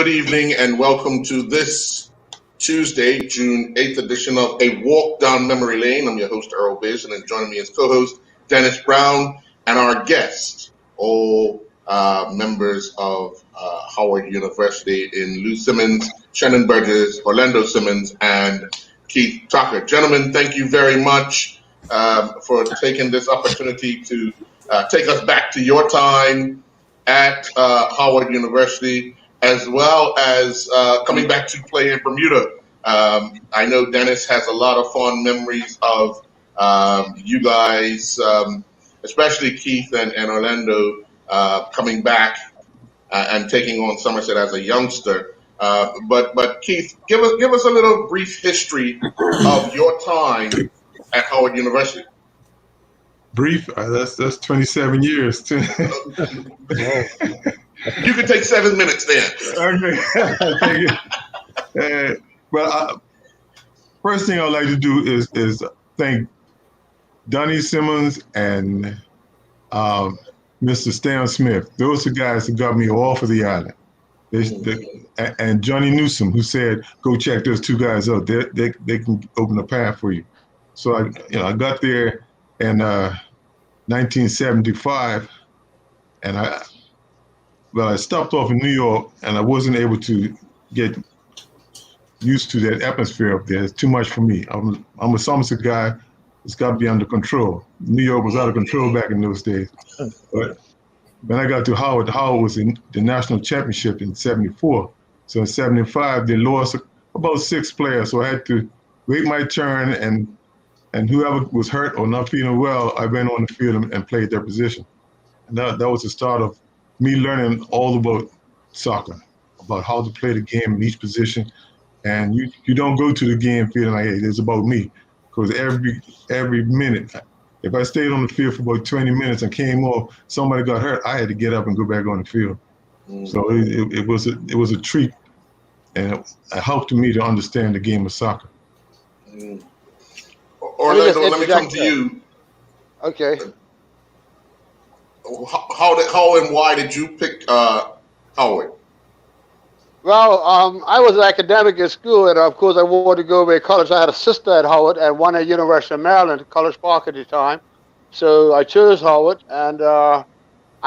Good evening and welcome to this Tuesday, June 8th edition of A Walk Down Memory Lane. I'm your host, Earl Biz, and joining me as co-host, Dennis Brown, and our guests, all members of Howard University in Lou Simmons, Shannon Burgess, Orlando Simmons, and Keith Tucker. Gentlemen, thank you very much for taking this opportunity to take us back to your time at Howard University, as well as coming back to play in Bermuda. I know Dennis has a lot of fond memories of you guys, especially Keith and Orlando, coming back and taking on Somerset as a youngster. But Keith, give us a little brief history of your time at Howard University. Brief? That's 27 years. You can take 7 minutes then. Okay. Well, first thing I'd like to do is thank Donnie Simmons and Mr. Stan Smith. Those are guys that got me off of the island. And Johnny Newsom, who said, "Go check those two guys out. They can open a path for you." So I got there in 1975, and I stopped off in New York, and I wasn't able to get used to that atmosphere up there. It's too much for me. I'm a Somerset guy. It's got to be under control. New York was out of control back in those days. But when I got to Howard was in the national championship in '74. So in '75, they lost about 6 players. So I had to wait my turn, and whoever was hurt or not feeling well, I went on the field and played their position. And that was the start of me learning all about soccer, about how to play the game in each position. And you don't go to the game feeling like, hey, it's about me. Because every minute, if I stayed on the field for about 20 minutes and came off, somebody got hurt, I had to get up and go back on the field. So it was a treat, and it helped me to understand the game of soccer. Orlando, let me come to you. Okay. How and why did you pick Howard? Well, I was an academic in school, and of course I wanted to go away to college. I had a sister at Howard and one at University of Maryland, College Park at the time. So I chose Howard, and I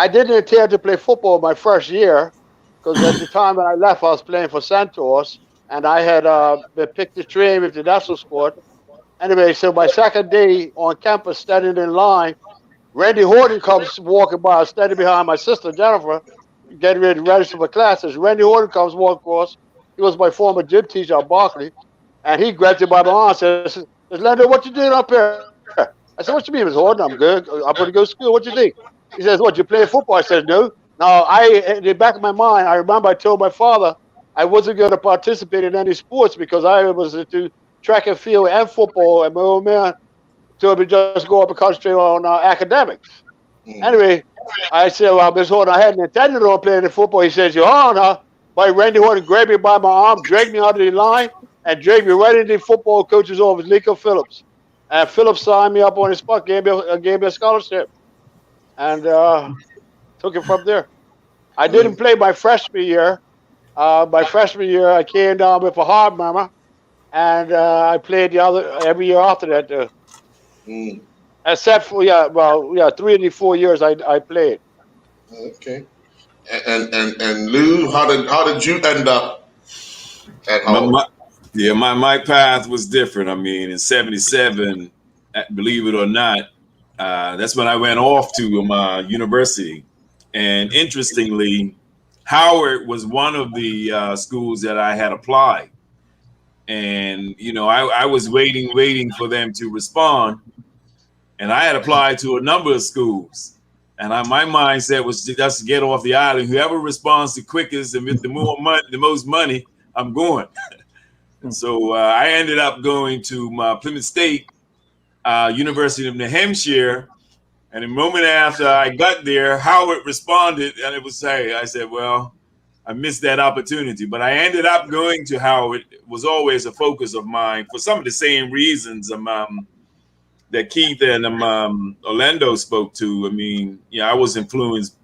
didn't intend to play football my first year, because at the time when I left, I was playing for Centaurs, and I had been picked to train with the national squad. Anyway, so my second day on campus, standing in line, Randy Horton comes walking by, standing behind my sister, Jennifer, getting ready to register for classes. Randy Horton comes walking across. He was my former gym teacher at Berkeley, and he grabbed me by the arm and says, "Lando, what you doing up here?" I said, "What you mean, Mr. Horton? I'm good. I'm going to go to school. What you think?" He says, "What, you playing football?" I said, "No." Now, in the back of my mind, I remember I told my father I wasn't going to participate in any sports because I was into track and field and football, and my old man told me just go up and concentrate on academics. Anyway, I said, "Well, Miss Horton, I hadn't intended on playing the football." He says, "You're on, huh?" But Randy Horton grabbed me by my arm, dragged me out of the line, and dragged me right into the football coach's office, Nico Phillips. And Phillips signed me up on the spot, gave me a scholarship, and took it from there. I didn't play my freshman year. I came down with a hard murmur, and I played every year after that. Except for 3 of the 4 years I played. Okay. And Lou, how did you end up at Howard? My path was different. I mean, in '77, believe it or not, that's when I went off to my university. And interestingly, Howard was one of the schools that I had applied. And, I was waiting for them to respond. And I had applied to a number of schools. And my mindset was just to get off the island. Whoever responds the quickest and with the most money, I'm going. And so I ended up going to Plymouth State, University of New Hampshire. And the moment after I got there, Howard responded, and it was I said, well, I missed that opportunity. But I ended up going to Howard. It was always a focus of mine for some of the same reasons that Keith and Orlando spoke to. I mean, I was influenced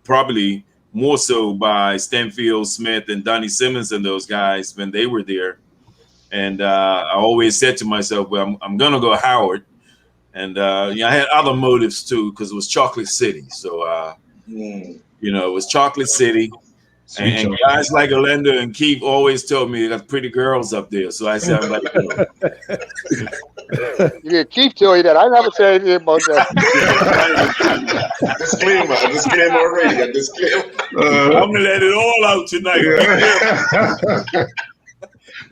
probably more so by Stanfield Smith and Donnie Simmons and those guys when they were there. And I always said to myself, well, I'm going to go Howard. And, I had other motives too, because it was Chocolate City. So, it was Chocolate City. And guys like Orlando and Keith always told me they got pretty girls up there. So I said, I'm like, Yeah, Keith told you that. I never said anything about that. disclaimer already. A disclaimer. I'm going to let it all out tonight.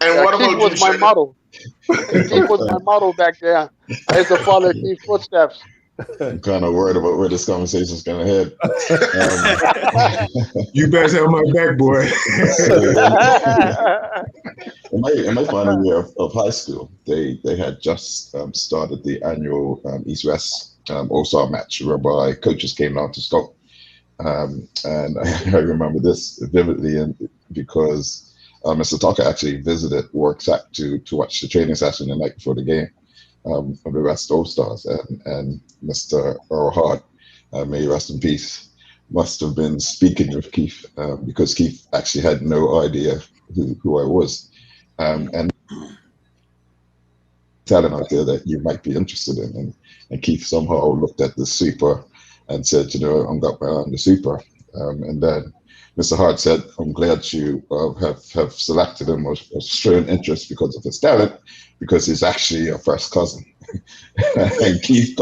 And what Keith about was my model. Keith was my model back there. I had to follow Keith's footsteps. I'm kind of worried about where this conversation is going to head. You best have my back, boy. In my final year of high school, they had just started the annual East-West All-Star match, whereby coaches came down to scout. And I remember this vividly because Mr. Tucker actually visited Worksat to watch the training session the night before the game. Of the West All-Stars, and Mr. Earl Hart, may he rest in peace, must have been speaking with Keith because Keith actually had no idea who I was, and talent out there that you might be interested in, and Keith somehow looked at the super and said, I'm got my eye on the super, and then Mr. Hart said, I'm glad you have selected him or shown interest because of his talent, because he's actually your first cousin. And Keith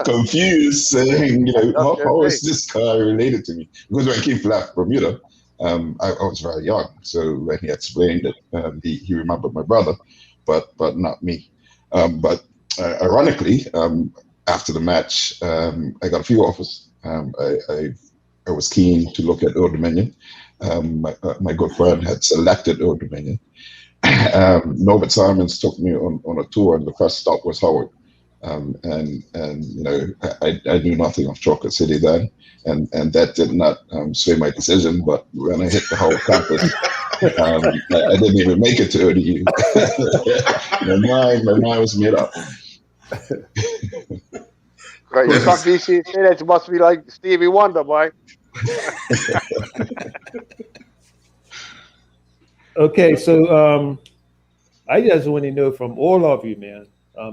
confused, saying, how is this guy related to me? Because when Keith left Bermuda, I was very young. So when he explained it, he remembered my brother, but not me. But ironically, after the match, I got a few offers. I was keen to look at Old Dominion. My good friend had selected Old Dominion. Norbert Simons took me on a tour, and the first stop was Howard. And I knew nothing of Chocolate City then, and that did not sway my decision. But when I hit the Howard campus, I didn't even make it to ODU. my mind was made up. Right, you come BC say that, you must be like Stevie Wonder, boy. Okay, so I just want to know from all of you, man,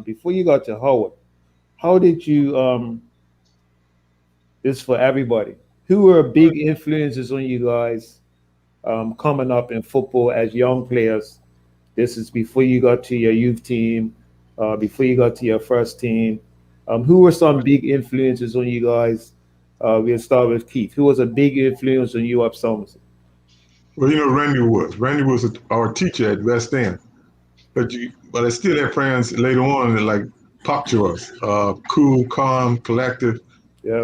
before you got to Howard, how did you, this for everybody, who were big influences on you guys coming up in football as young players? This is before you got to your youth team, before you got to your first team. Who were some big influences on you guys? We'll start with Keith. Who was a big influence on you up Somerset? Well, Randy was. Randy was our teacher at West End. But I still have friends later on that like Pop Jaws, cool, calm, collective. Yeah.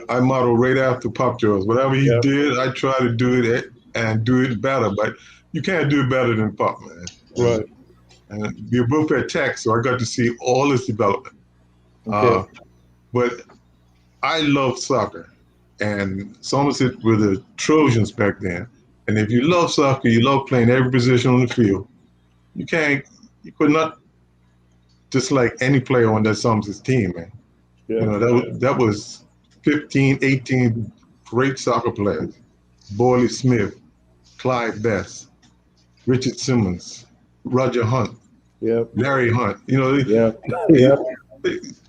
I modeled right after Pop Jaws. Whatever he did, I try to do it and do it better. But you can't do it better than Pop, man. Right. And we were both at Tech, so I got to see all his development. Okay. But I love soccer, and Somerset were the Trojans back then. And if you love soccer, you love playing every position on the field. You could not dislike any player on that Somerset team, man. Yeah. That was 15, 18 great soccer players. Boyley Smith, Clyde Best, Richard Simmons, Roger Hunt, Larry Hunt.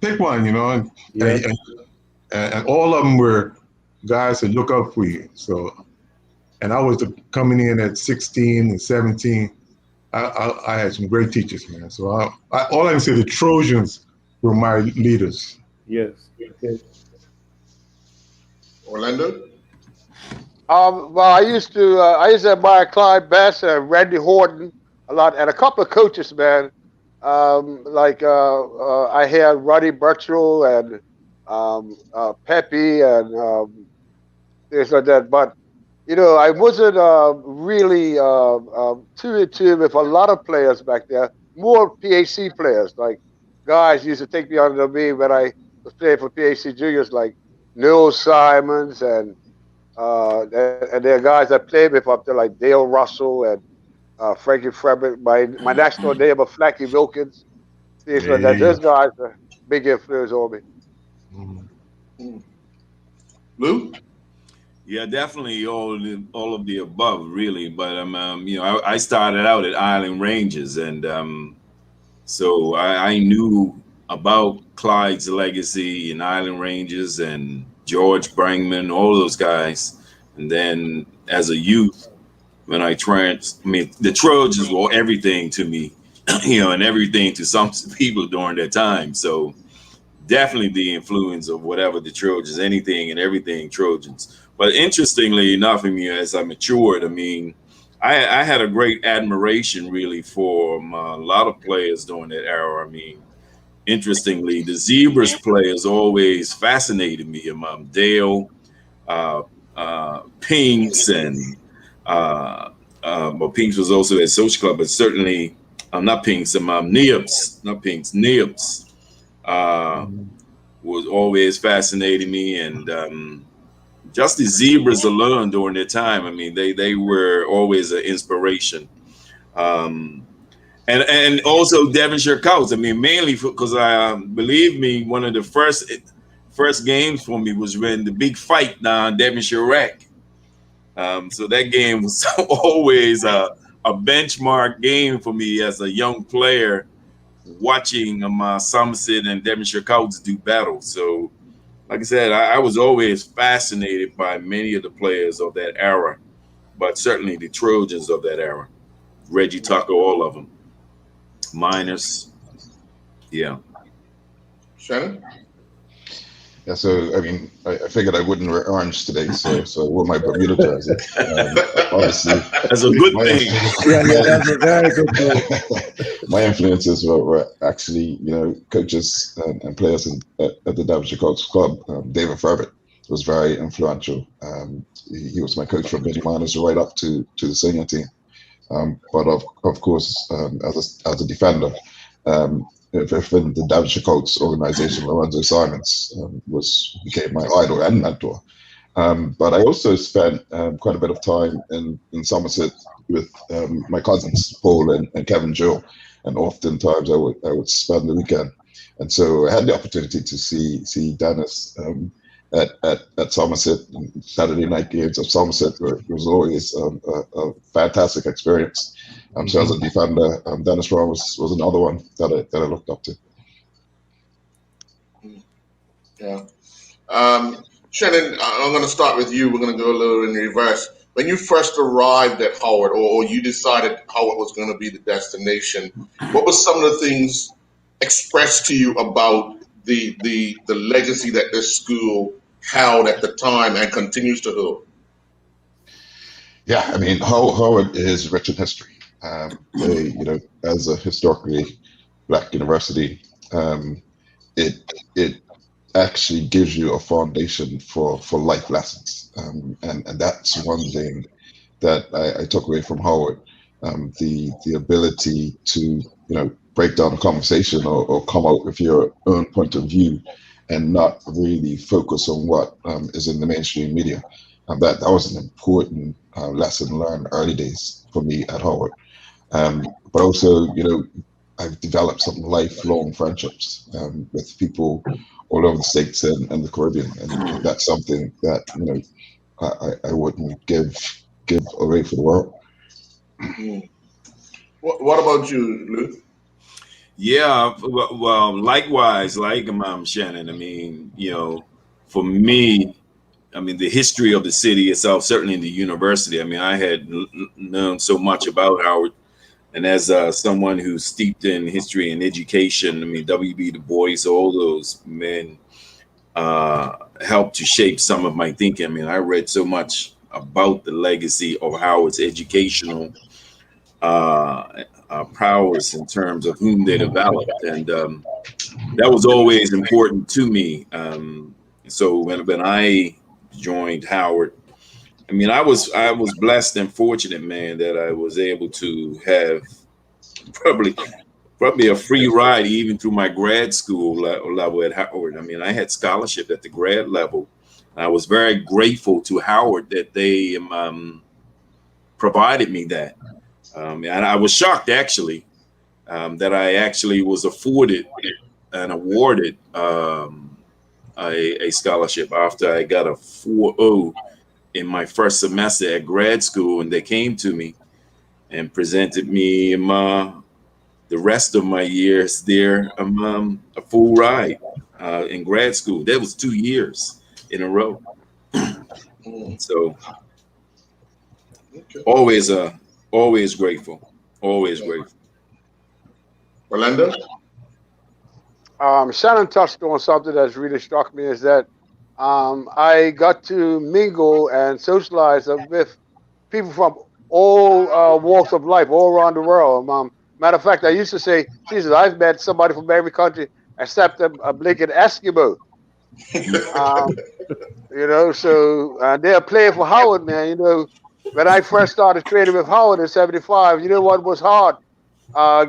Pick one, and all of them were guys that look up for you. So, and I was coming in at 16 and 17. I had some great teachers, man. So all I can say, the Trojans were my leaders. Yes. Okay. Orlando? Well, I used to admire Clyde Best and Randy Horton a lot, and a couple of coaches, man. I had Roddy Burchell and Pepe and things like that. But I wasn't really too in tune with a lot of players back there. More PAC players, like guys used to take me under me when I was playing for PAC juniors, like Neil Simons and there are guys I played with up there, like Dale Russell and Frankie Frederick, my next door neighbor, Flacky Wilkins. Things like that. Those guys are big influence on me. Lou? Yeah, definitely all of the above, really. But I started out at Island Rangers, and so I knew about Clyde's legacy and Island Rangers and George Brangman, all those guys. And then as a youth, when the Trojans were everything to me, and everything to some people during that time. So definitely the influence of whatever the Trojans, anything and everything Trojans. But interestingly enough, as I matured, I had a great admiration really for a lot of players during that era. Interestingly, the Zebras players always fascinated me. Dale, Pinks, and well, Pinks was also at Social Club, but certainly not Pinks, Nibs, not Pinks, Nibs. Was always fascinating me, and just the Zebras alone during their time. They were always an inspiration, and also Devonshire Coats. Mainly because believe me, one of the first games for me was when the big fight down Devonshire Rack. So that game was always a benchmark game for me as a young player, watching Somerset and Devonshire Coats do battle. So, like I said, I was always fascinated by many of the players of that era, but certainly the Trojans of that era. Reggie Tucker, all of them. Miners. Yeah. Shannon? Yeah, so I figured I wouldn't wear orange today, so I wore my Bermuda jersey. Obviously, that's a good thing. That's a very good thing. My influences were actually, coaches and players at the Devonshire Coats Club. David Ferbert was very influential. He was my coach from mini minors right up to the senior team. But of course, as a defender. Within the Devonshire Coats organization, Lorenzo Simons became my idol and mentor. But I also spent quite a bit of time in Somerset with my cousins, Paul and Kevin Joe, and oftentimes I would spend the weekend. And so I had the opportunity to see Dennis at Somerset. Saturday night games of Somerset was always a fantastic experience. So as a defender, Dennis Brown was another one that I looked up to. Yeah. Shannon, I'm going to start with you. We're going to go a little in reverse. When you first arrived at Howard, or you decided Howard was going to be the destination, what were some of the things expressed to you about the legacy that this school held at the time and continues to hold? Yeah, Howard is rich in history. As a historically Black university, it actually gives you a foundation for life lessons, and that's one thing that I took away from Howard. The ability to break down a conversation or come out with your own point of view and not really focus on what is in the mainstream media. That was an important lesson learned early days for me at Howard. But also, I've developed some lifelong friendships with people all over the States and the Caribbean, and that's something that I wouldn't give away for the world. What about you, Lou? Yeah, well, likewise, like Shannon. For me, the history of the city itself, certainly in the university. I had known so much about Howard, and as someone who's steeped in history and education, W.B. Du Bois, all those men helped to shape some of my thinking. I read so much about the legacy of Howard's educational prowess in terms of whom they developed, and that was always important to me. So when I joined Howard, I was blessed and fortunate, man, that I was able to have probably a free ride even through my grad school level at Howard. I had scholarship at the grad level. I was very grateful to Howard that they provided me that. And I was shocked actually that I actually was afforded and awarded a scholarship after I got a 4.0 in my first semester at grad school, and they came to me and presented me the rest of my years there a full ride in grad school. That was 2 years in a row. So always grateful. Always grateful. Orlando? Shannon touched on something that's really struck me is that I got to mingle and socialize with people from all walks of life, all around the world. Matter of fact, I used to say, Jesus, I've met somebody from every country except a blinking Eskimo. You know, so they're playing for Howard, man. You know, when I first started training with Howard in '75, you know what was hard?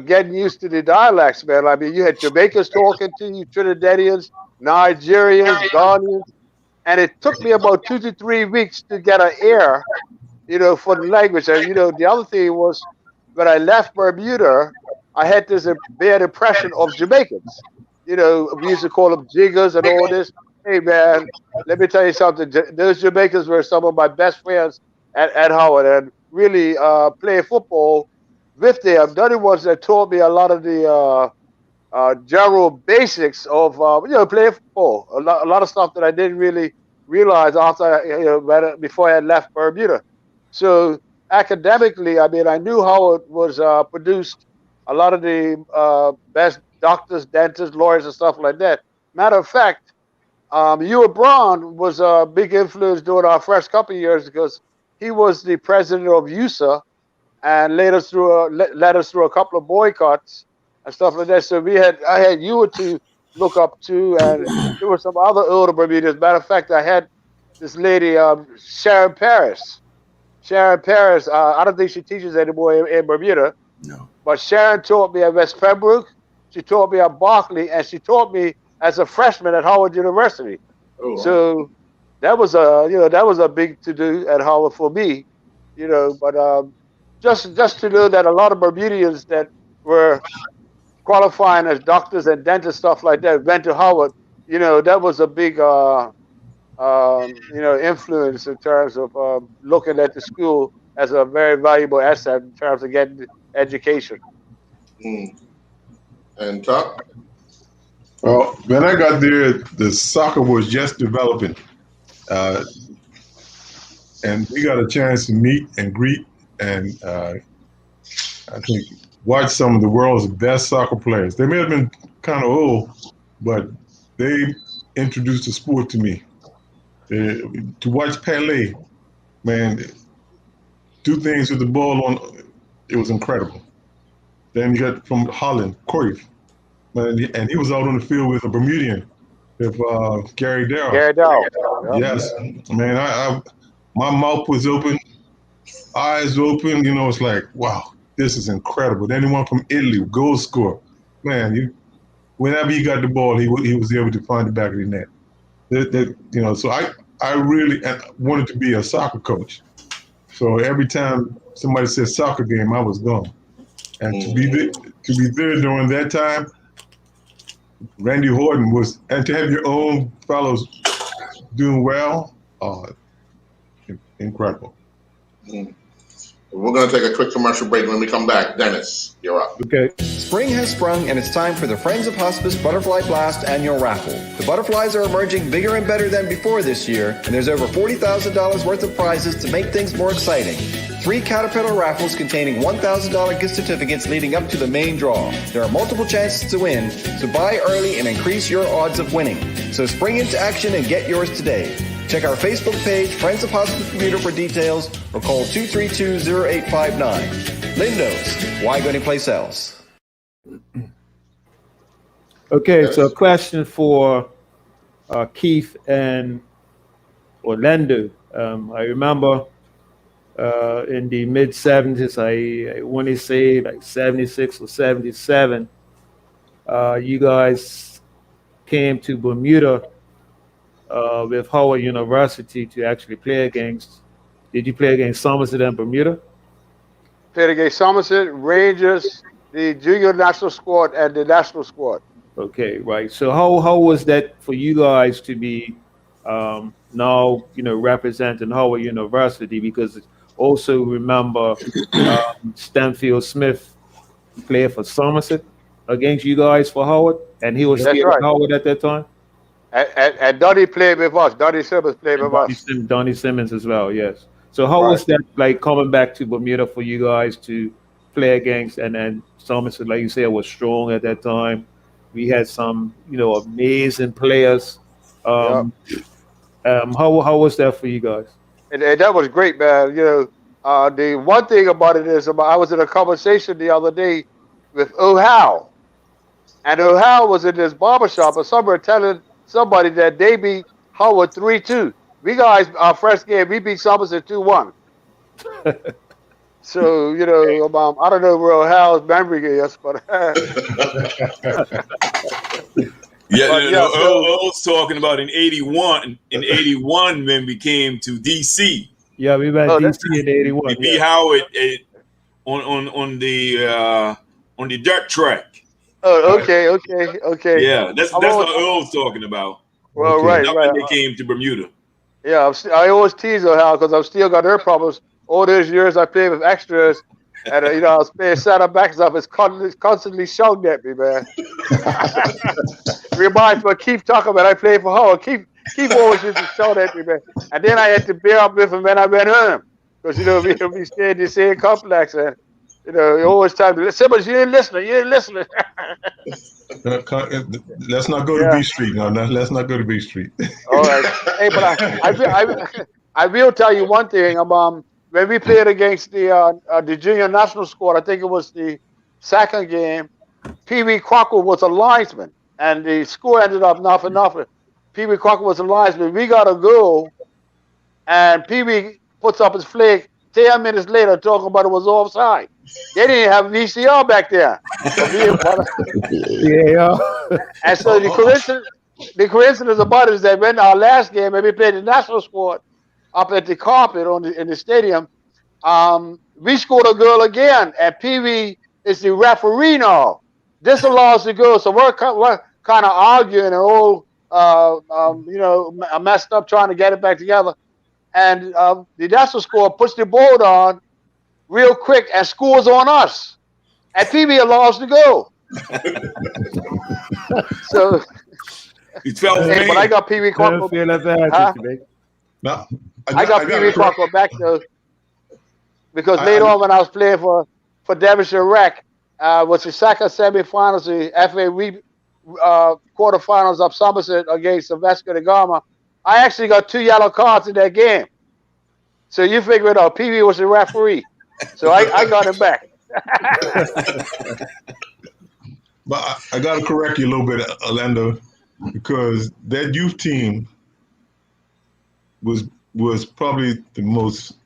Getting used to the dialects, man. I mean, you had Jamaicans talking to you, Trinidadians, Nigerians, Ghanaians, and it took me about 2 to 3 weeks to get an ear, you know, for the language. And you know, the other thing was when I left Bermuda, I had this bad impression of Jamaicans. You know, we used to call them jiggers and all this. Hey, man, let me tell you something. Those Jamaicans were some of my best friends at Howard, and really playing football with them. They're the ones that taught me a lot of the general basics of you know, playing football. A lot of stuff that I didn't really realize before I had left Bermuda. So academically, I mean, I knew how it was produced. A lot of the best doctors, dentists, lawyers, and stuff like that. Matter of fact, Hewlett Brown was a big influence during our first couple of years because he was the president of USA and led us through a couple of boycotts and stuff like that. So I had you to look up to, and there were some other older Bermudians. Matter of fact, I had this lady, Sharon Paris. Sharon Paris, I don't think she teaches anymore in Bermuda. No. But Sharon taught me at West Pembroke. She taught me at Berkeley, and she taught me as a freshman at Howard University. Oh, wow. So that was a big to do at Howard for me, you know. But just to know that a lot of Bermudians that were qualifying as doctors and dentists, stuff like that, went to Howard, you know, that was a big influence in terms of looking at the school as a very valuable asset in terms of getting education. And Top? Well, when I got there, the soccer was just developing. And we got a chance to meet and greet and I think watch some of the world's best soccer players. They may have been kind of old, but they introduced the sport to me. To watch Pele, man, do things with the ball on, it was incredible. Then you got from Holland, Cruyff, man, and he was out on the field with a Bermudian, with Gary Darrell. Gary Darrell. Yes, man, my mouth was open, eyes open. You know, it's like, wow, this is incredible. Then one from Italy, goal scorer, man. Whenever he got the ball, he was able to find the back of the net. You know, so I really wanted to be a soccer coach. So every time somebody said soccer game, I was gone. And to be there during that time, Randy Horton and to have your own fellows doing well, incredible. We're going to take a quick commercial break. When we come back, Dennis, you're up. Okay. Spring has sprung, and it's time for the Friends of Hospice Butterfly Blast annual raffle. The butterflies are emerging bigger and better than before this year, and there's over $40,000 worth of prizes to make things more exciting. 3 Caterpillar raffles containing $1,000 gift certificates leading up to the main draw. There are multiple chances to win, so buy early and increase your odds of winning. So spring into action and get yours today. Check our Facebook page, Friends of Hospice Bermuda, for details, or call 232-0859. Lindos, why go anyplace else? Okay, so a question for Keith and Orlando. I remember in the mid-'70s, I want to say like 76 or 77, you guys came to Bermuda with Howard University to actually play against. Did you play against Somerset and Bermuda? Played against Somerset, Rangers, the junior national squad, and the national squad. Okay, right. So how was that for you guys to be now representing Howard University, because also remember Stanfield Smith played for Somerset against you guys for Howard, and he was That's still right. at Howard at that time. And Donnie played with us. Donnie Simmons played with us. Donnie Simmons as well, yes. So how was that like coming back to Bermuda for you guys to play against? And Somerset, like you said, was strong at that time. We had some, amazing players. How was that for you guys? And that was great, man. The one thing about it is, I was in a conversation the other day with O'Howe, and O'Howe was in this barbershop or somewhere telling somebody that they beat Howard 3-2. We guys, our first game, we beat Somerset 2-1. So, I don't know where O'Howe's memory is, but I was talking about in 81. In 81, when we came to DC. Yeah, we went DC in 81. We beat Howard on the dirt track. Oh, okay. Yeah, that's what Earl was talking about. Well, right. When they came to Bermuda. Yeah, I always tease O'Howe because I've still got her problems. All those years I played with extras, and I was playing center back stuff. It's constantly shouting at me, man. Reminds me, keep talking about I played for Howard. Keep always used to shout at me, man. And then I had to bear up with him when I went home because we stayed in the same complex, and always time to Simmons, you ain't listening. Let's not go to B Street. No, let's not go to B Street. All right. Hey, but I will tell you one thing. When we played against the junior national squad, I think it was the second game, Pee Wee Crocker was a linesman, and the score ended up 0-0. Pee Wee Crocker was a linesman. We got a goal, and Pee Wee puts up his flag 10 minutes later talking about it was offside. They didn't have VCR back there. Yeah. And so the coincidence about it is that when our last game, when we played the national squad up at the carpet in the stadium, we scored a goal again, and Pee Wee is the referee now. This allows the goal, so we're kind of arguing and all, messed up trying to get it back together. And the national squad puts the ball on real quick and scores on us. And Pee Wee allows the goal. So, but I got Pee Wee Crocker. I got Pee Wee Crocker back though, because later on when I was playing for Devonshire Rec, was the second semifinals, the FA quarterfinals of Somerset against Vasco da Gama. I actually got 2 yellow cards in that game. So you figure it out. Pee Wee was the referee. So I got him back. But I got to correct you a little bit, Orlando, because that youth team was probably the most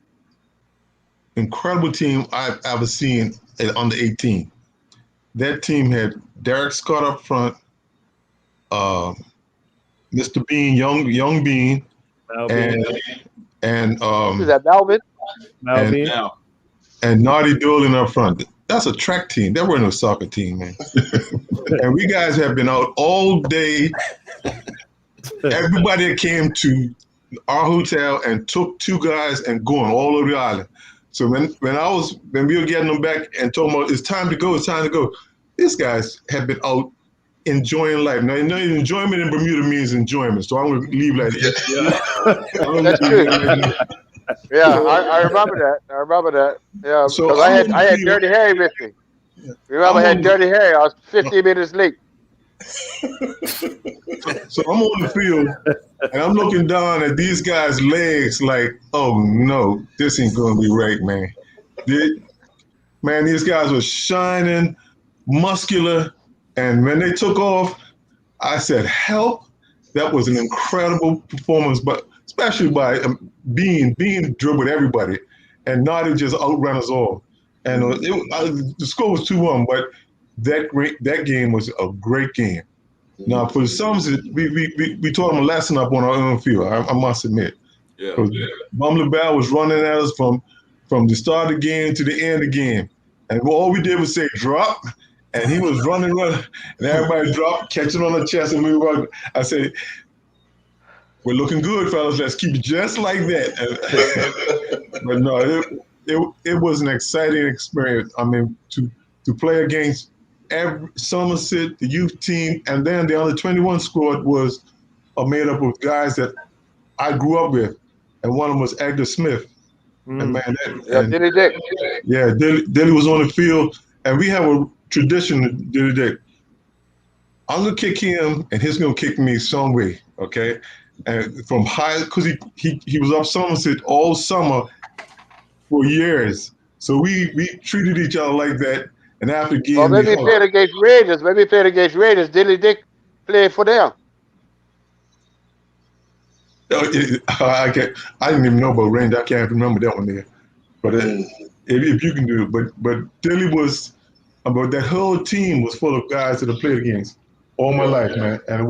incredible team I've ever seen at under 18. That team had Derek Scott up front, Mr. Bean, young Bean, and is that Melvin? And Naughty Doolin up front. That's a track team. That wasn't a soccer team, man. And we guys have been out all day. Everybody that came to our hotel and took 2 guys and going all over the island. So when we were getting them back and told them it's time to go, these guys have been out enjoying life. Now, enjoyment in Bermuda means enjoyment, so I'm going to leave like that. Yeah. That's true. Yeah, I remember that. Yeah, so because I had Dirty Harry with me. Remember, I had Dirty Harry. I was 15 minutes late. So I'm on the field, and I'm looking down at these guys' legs like, oh, no, this ain't going to be right, man. These guys were shining, muscular, and when they took off, I said, help. That was an incredible performance, but especially by Bean dribbled everybody, and Naughty just outran us all. And the score was 2-1, but that game was a great game. Now for the Summers, we taught them a lesson up on our own field. I must admit. Yeah. Bum LaBelle was running at us from the start of the game to the end of the game, and all we did was say drop, and he was running, and everybody dropped, catching on the chest and move on. I said, we're looking good, fellas. Let's keep it just like that. But no, it was an exciting experience. I mean, to play against Somerset, the youth team, and then the under 21 squad was made up of guys that I grew up with, and one of them was Edgar Smith. And man, Dilly Dick. Yeah, Dilly was on the field, and we have a tradition, Dilly Dick. I'm gonna kick him, and he's gonna kick me some way, okay? And from high, because he was up Somerset all summer for years, so we treated each other like that. And after game, well, maybe he played against Raiders. Dilly Dick played for them. I didn't even know about Range. I can't remember that one there. But if you can do it, but Dilly was, but that whole team was full of guys that I played against all my life, man. And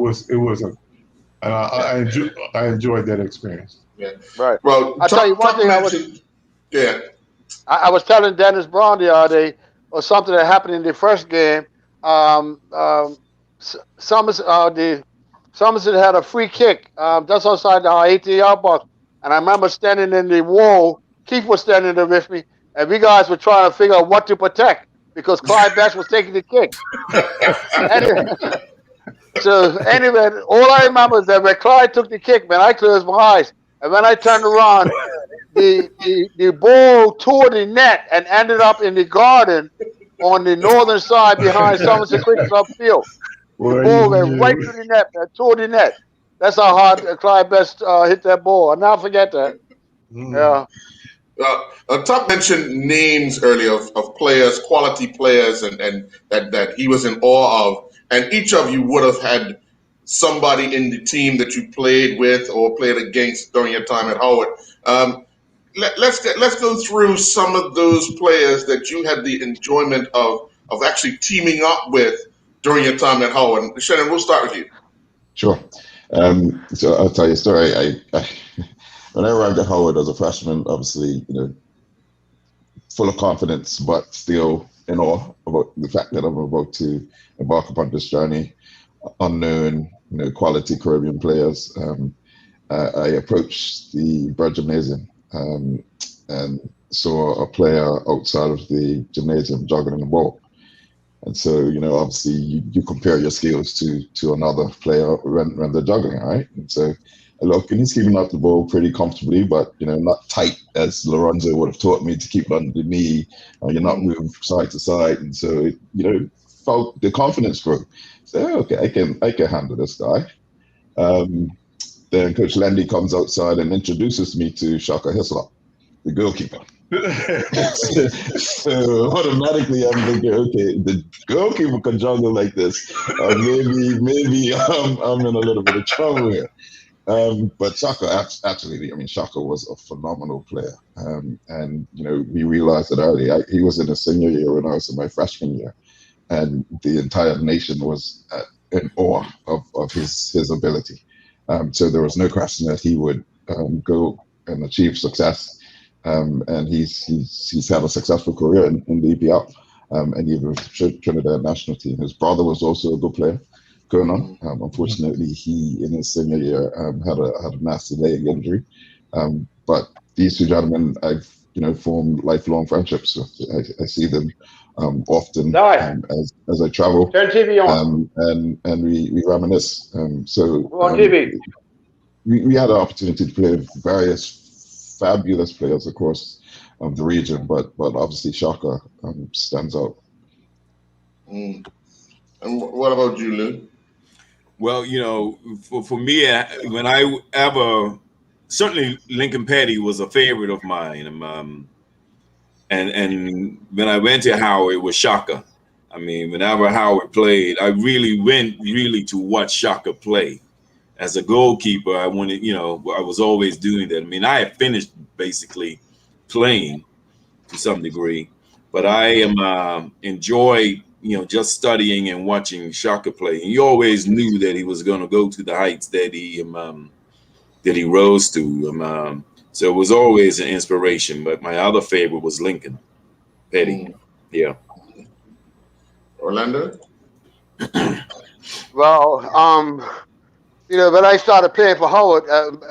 I enjoyed that experience. Yeah. Right. Well, I'll tell you one thing. I was telling Dennis Brown the other day, or something that happened in the first game. Somerset had a free kick just outside our 18-yard box, and I remember standing in the wall. Keith was standing there with me, and we guys were trying to figure out what to protect because Clyde Best was taking the kick. Anyway, all I remember is that when Clyde took the kick, man, I closed my eyes, and when I turned around, the ball tore the net and ended up in the garden on the northern side behind Somerset Cricket Club field. The ball went right through the net and tore the net. That's how hard Clyde Best hit that ball. I'll never forget that. Yeah. Tuck mentioned names earlier of players, quality players, and that he was in awe of. And each of you would have had somebody in the team that you played with or played against during your time at Howard. Let's go through some of those players that you had the enjoyment of actually teaming up with during your time at Howard. Shannon, we'll start with you. Sure. So I'll tell you a story. I when I arrived at Howard as a freshman, obviously, full of confidence, but still in awe about the fact that I'm about to embark upon this journey. Unknown, quality Caribbean players. I approached the Bird Gymnasium and saw a player outside of the gymnasium juggling the ball. And so, obviously you compare your skills to another player when they're juggling, right? And so I look, and he's keeping up the ball pretty comfortably, but, not tight as Lorenzo would have taught me to keep it under the knee. You're not moving side to side. And so, felt the confidence grew. So, okay, I can handle this guy. Then Coach Landy comes outside and introduces me to Shaka Hislop, the goalkeeper. So automatically I'm thinking, okay, the goalkeeper can juggle like this. Maybe I'm in a little bit of trouble here. But Shaka, absolutely. Shaka was a phenomenal player. And we realized it early. He was in his senior year when I was in my freshman year. And the entire nation was in awe of his ability. So there was no question that he would go and achieve success. And he's had a successful career in the EPL and even with the Trinidad national team. His brother was also a good player, Conan. Unfortunately, he in his senior year had a nasty leg injury. But these two gentlemen, I've formed lifelong friendships with. I see them often as I travel. Turn TV on. And we reminisce. So on TV. We had an opportunity to play with various fabulous players across the region, but obviously Shaka stands out. And what about you, Lou? Well, for me, certainly Lincoln Petty was a favorite of mine. And when I went to Howard, it was Shaka. Whenever Howard played, I really went to watch Shaka play. As a goalkeeper, I wanted, I was always doing that. I had finished basically playing to some degree, but I enjoyed, just studying and watching Shaka play. And you always knew that he was going to go to the heights that he rose to. So it was always an inspiration. But my other favorite was Lincoln Petty. Yeah. Orlando? Well, when I started playing for Howard,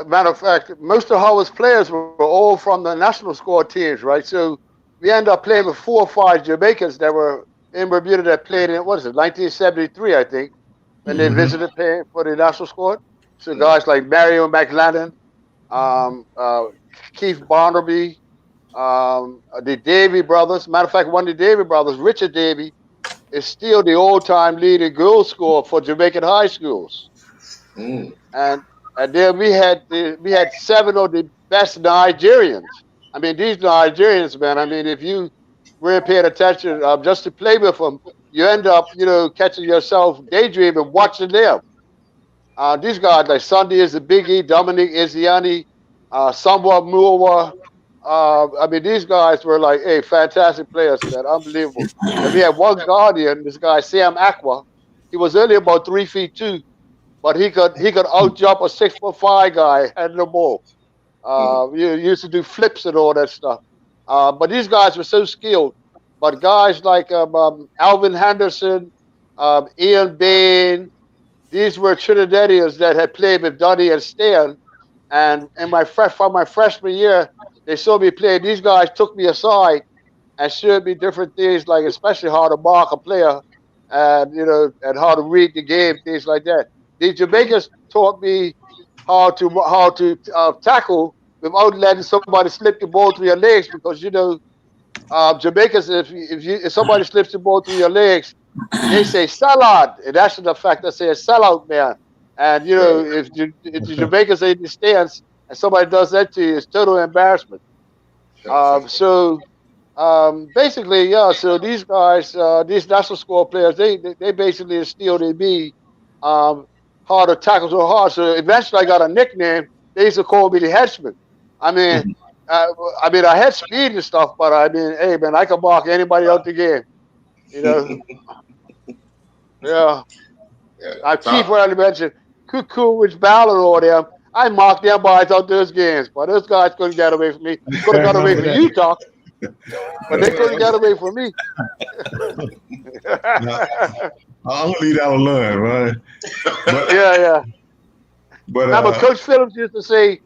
matter of fact, most of Howard's players were all from the national squad teams, right? So we ended up playing with 4 or 5 Jamaicans that were in Bermuda that played in, 1973, I think, when they visited playing for the national squad. So guys like Mario McLennan, Keith Barnaby, the Davy brothers. Matter of fact, one of the Davy brothers, Richard Davy, is still the all-time leading goal scorer for Jamaican high schools. And then we had 7 of the best Nigerians. I mean, these Nigerians, man. I mean, if you weren't paying attention just to play with them, you end up, catching yourself daydreaming watching them. These guys like Sunday is the Big E, Dominic Izziani, Samwa Muwa. I mean, these guys were like, fantastic players, man, unbelievable. And we had one guardian, this guy Sam Aqua. He was only about 3'2", but he could out jump a 6'5" guy handling the ball. You used to do flips and all that stuff. But these guys were so skilled. But guys like Alvin Henderson, Ian Bain, these were Trinidadians that had played with Donny and Stan. And from my freshman year, they saw me play. These guys took me aside and showed me different things, like especially how to mark a player, and and how to read the game, things like that. The Jamaicans taught me how to tackle without letting somebody slip the ball through your legs, because Jamaicans, if somebody slips the ball through your legs, they say salad, and that's the fact they say sell out, man. And if the Jamaicans are in the stands and somebody does that to you, it's total embarrassment. Basically, yeah. So these guys, these national squad players, they basically instilled in me how to tackle so hard. So eventually, I got a nickname. They used to call me the henchman. I mean, I had speed and stuff, but I mean, hey man, I can mark anybody out the game. Yeah. I keep what I mentioned, Cuckoo, which Ballard, or them. I marked them boys out those games, but those guys couldn't get away from me. Could have got away from you, Doc, but they couldn't get away from me. I'm gonna leave that alone, right? But, yeah. But Coach Phillips used to say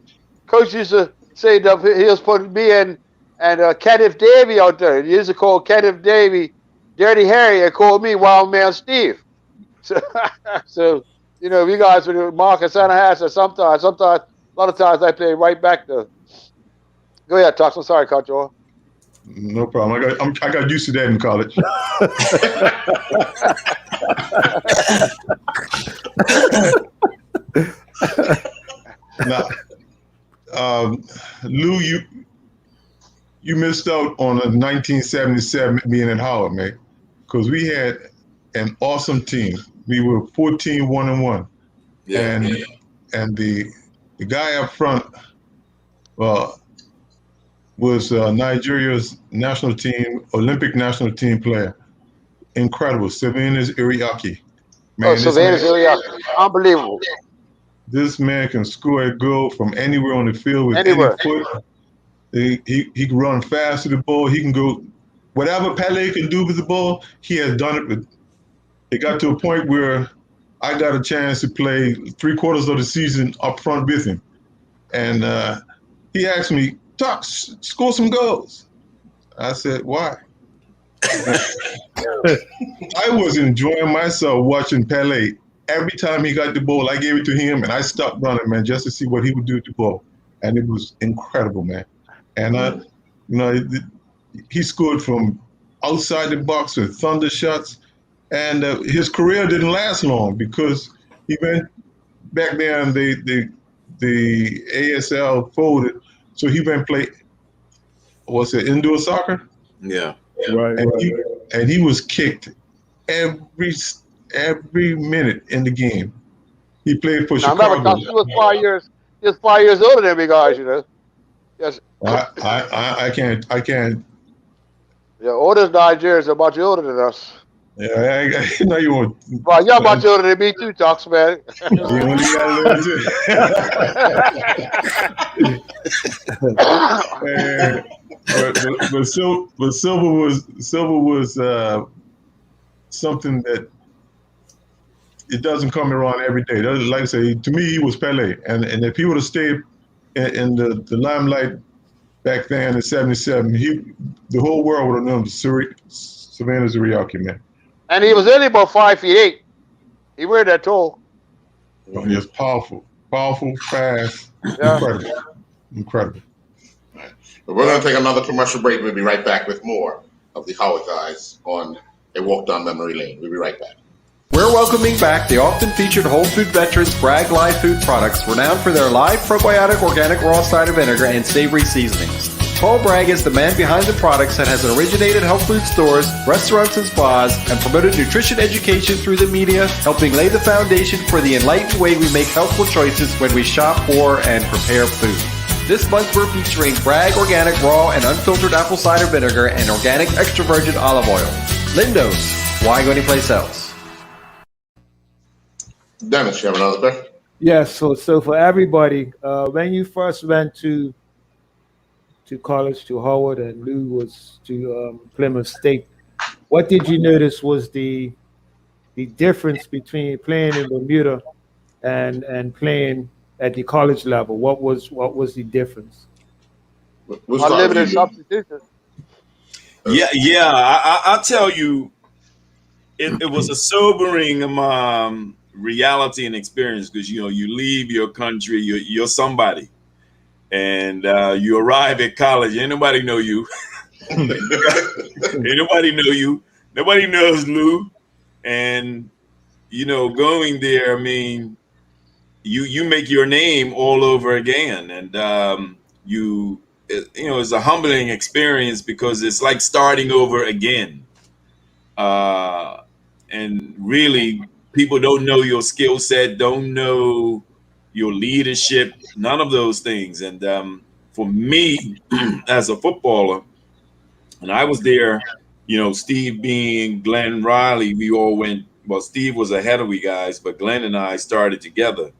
that he was putting me and Kenneth Davy out there. He used to call Kenneth Davy Dirty Harry and call me Wild Man Steve. So you guys would mark a center hash, or sometimes, a lot of times I play right back to. Go ahead, Tux. I'm sorry, cut you off. No problem. I got used to that in college. Now, Lou, you missed out on a 1977 being at Howard, man, because we had an awesome team. We were 14-1-1, and the guy up front was Nigeria's national team, Olympic national team player. Incredible, Sylvanus Iriaki. Man, Sylvanus Iriaki, unbelievable. This man can score a goal from anywhere on the field with any foot. He can run fast to the ball. He can go whatever Pele can do with the ball. He has done it. It got to a point where I got a chance to play 3/4 of the season up front with him, and he asked me, "Tuck, score some goals." I said, "Why?" I was enjoying myself watching Pele. Every time he got the ball, I gave it to him, and I stopped running, man, just to see what he would do with the ball. And it was incredible, man. And he scored from outside the box with thunder shots. And his career didn't last long because he went back there and the ASL folded. So he went play, indoor soccer? Yeah. Right. And he was kicked every minute in the game. He played for Chicago. I remember he was 5 years. He was 5 years older than me, guys. Yes. I can't. Yeah, oldest Nigerians are much older than us. Yeah, I know you won't. Well, you're much older than me too, Tux, man. You only got but Silver was something that it doesn't come around every day. Like I say, to me, he was Pele, and if he would have stayed in the limelight back then in '77, the whole world would have known Savannah Zuriaki, man. And he was only about 5'8". He wear that tall. Oh, he was powerful, fast, incredible. Right. But we're going to take another commercial break. We'll be right back with more of the Howard guys on A Walk Down Memory Lane. We'll be right back. We're welcoming back the often featured Whole Food veterans Bragg Live Food Products, renowned for their live probiotic organic raw cider vinegar and savory seasonings. Paul Bragg is the man behind the products that has originated health food stores, restaurants, and spas, and promoted nutrition education through the media, helping lay the foundation for the enlightened way we make healthful choices when we shop for and prepare food. This month we're featuring Bragg Organic Raw and Unfiltered Apple Cider Vinegar and Organic Extra Virgin Olive Oil. Lindo's, why go anyplace else? Dennis, you have another question? Yes. So for everybody, when you first went to college, to Howard, and Lou was to Plymouth State, what did you notice was the difference between playing in Bermuda and playing at the college level? What was the difference? Unlimited substitution. I'll tell you, it was a sobering reality and experience, because you leave your country, you're somebody. And you arrive at college, ain't nobody know you. Ain't nobody know you. Nobody knows Lou. And, going there, I mean, you make your name all over again. And, it's a humbling experience, because it's like starting over again. And really, people don't know your skill set, don't know your leadership, none of those things. And for me, as a footballer, and I was there, Steve being Glenn Riley, we all went, well, Steve was ahead of we guys, but Glenn and I started together.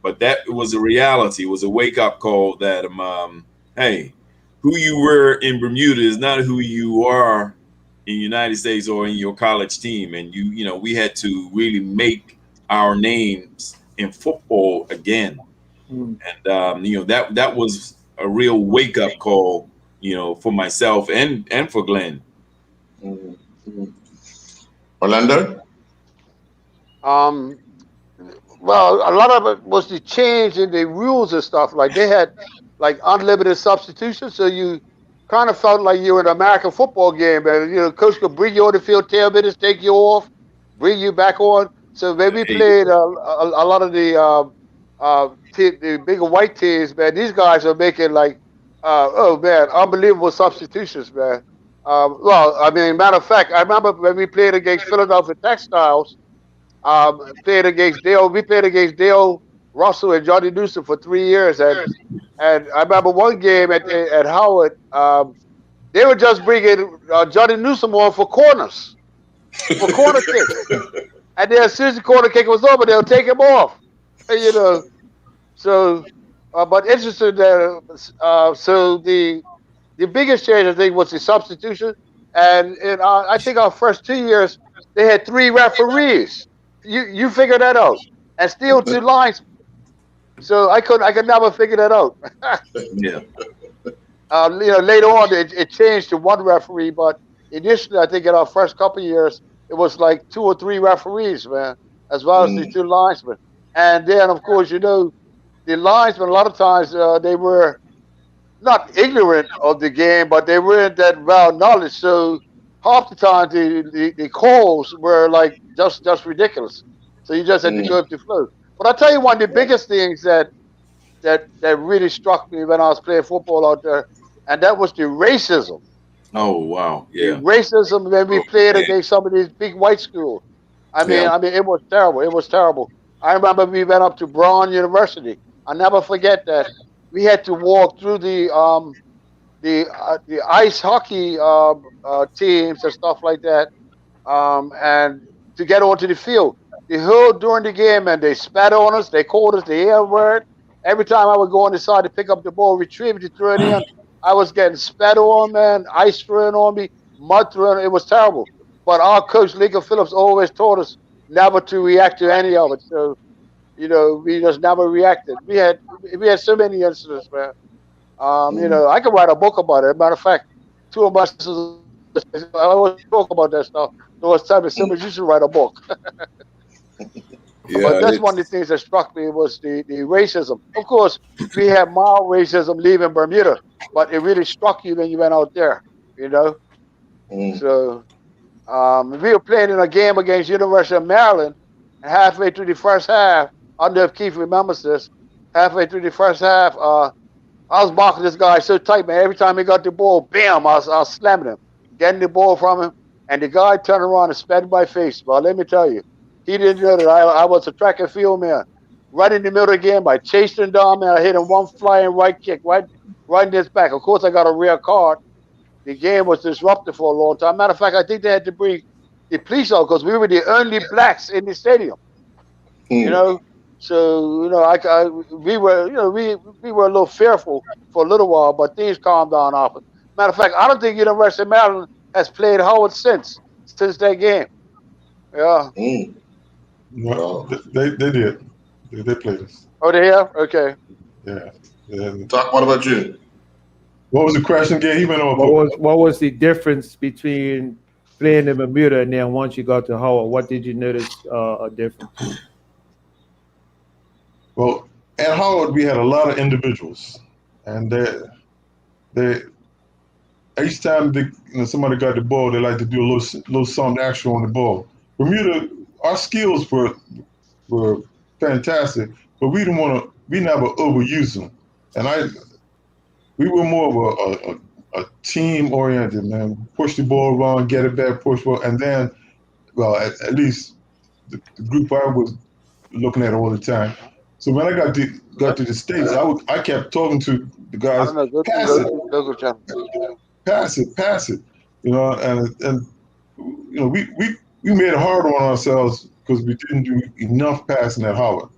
But that was a reality. It was a wake-up call that, hey, who you were in Bermuda is not who you are in the United States or in your college team. And we had to really make our names in football again. And that was a real wake-up call, for myself and for Glenn. Orlando? Well, a lot of it was the change in the rules and stuff. Like they had like unlimited substitutions, so you kind of felt like you were in an American football game, and coach could bring you on the field 10 minutes, take you off, bring you back on. So when we played a lot of the bigger white teams, man, these guys are making like, unbelievable substitutions, man. Matter of fact, I remember when we played against Philadelphia Textiles, we played against Dale Russell and Johnny Newsom for 3 years, and I remember one game at Howard, they were just bringing Johnny Newsom on for corners, for corner kicks. And then as soon as the corner kick was over, they'll take him off. So, but interesting that, so the biggest change, I think, was the substitution. And I think our first 2 years, they had 3 referees. You figure that out. And still 2 lines. So I could never figure that out. Yeah. Later on, it changed to 1 referee, but initially, I think in our first couple of years, it was like 2 or 3 referees, man, as well as the 2 linesmen. And then, of course, the linesmen, a lot of times, they were not ignorant of the game, but they weren't that well knowledge. So half the time, the calls were like just ridiculous. So you just had to go with the flow. But I'll tell you one of the biggest things that really struck me when I was playing football out there, and that was the racism. Oh, wow. Yeah. The racism when we played against some of these big white schools. I mean, it was terrible. It was terrible. I remember we went up to Brown University. I'll never forget that. We had to walk through the ice hockey teams and stuff like that, and to get onto the field. The whole during the game, and they spat on us. They called us the L word. Every time I would go on the side to pick up the ball, retrieve it, to throw it in, I was getting spat on, man, ice thrown on me, mud thrown. It was terrible. But our coach, Lincoln Phillips, always taught us, never to react to any of it. So, we just never reacted. We had so many incidents, man. I could write a book about it. As a matter of fact, two of us, I always talk about that stuff. So it's time to you should write a book. Yeah, But that's one of the things that struck me was the racism. Of course, we had mild racism leaving Bermuda, but it really struck you when you went out there, So we were playing in a game against University of Maryland, and halfway through the first half, I don't know if Keith remembers this, halfway through the first half, I was blocking this guy so tight, man. Every time he got the ball, bam, I was slamming him, getting the ball from him. And the guy turned around and spat in my face. Well, let me tell you, he didn't know that I was a track and field man. Right in the middle of the game, I chased him down, man. I hit him one flying right kick, right in his back. Of course, I got a rare card. The game was disrupted for a long time. Matter of fact, I think they had to bring the police out because we were the only blacks in the stadium. So we were we were a little fearful for a little while, but things calmed down after. Matter of fact, I don't think University of Maryland has played Howard since that game. Yeah. No, they did. They played us. Oh, they have? Okay. Yeah. Doc, what about you? What was the question again? He went over. What was the difference between playing in Bermuda and then once you got to Howard? What did you notice a difference? Well, at Howard we had a lot of individuals, and they each time somebody got the ball, they like to do a little something extra on the ball. Bermuda, our skills were fantastic, but we never overused them, and we were more of a team oriented, man. Push the ball around, get it back, push ball, and then, well, at least the group I was looking at all the time. So when I got to the States, I kept talking to the guys, pass it, and we made it hard on ourselves because we didn't do enough passing at Howard.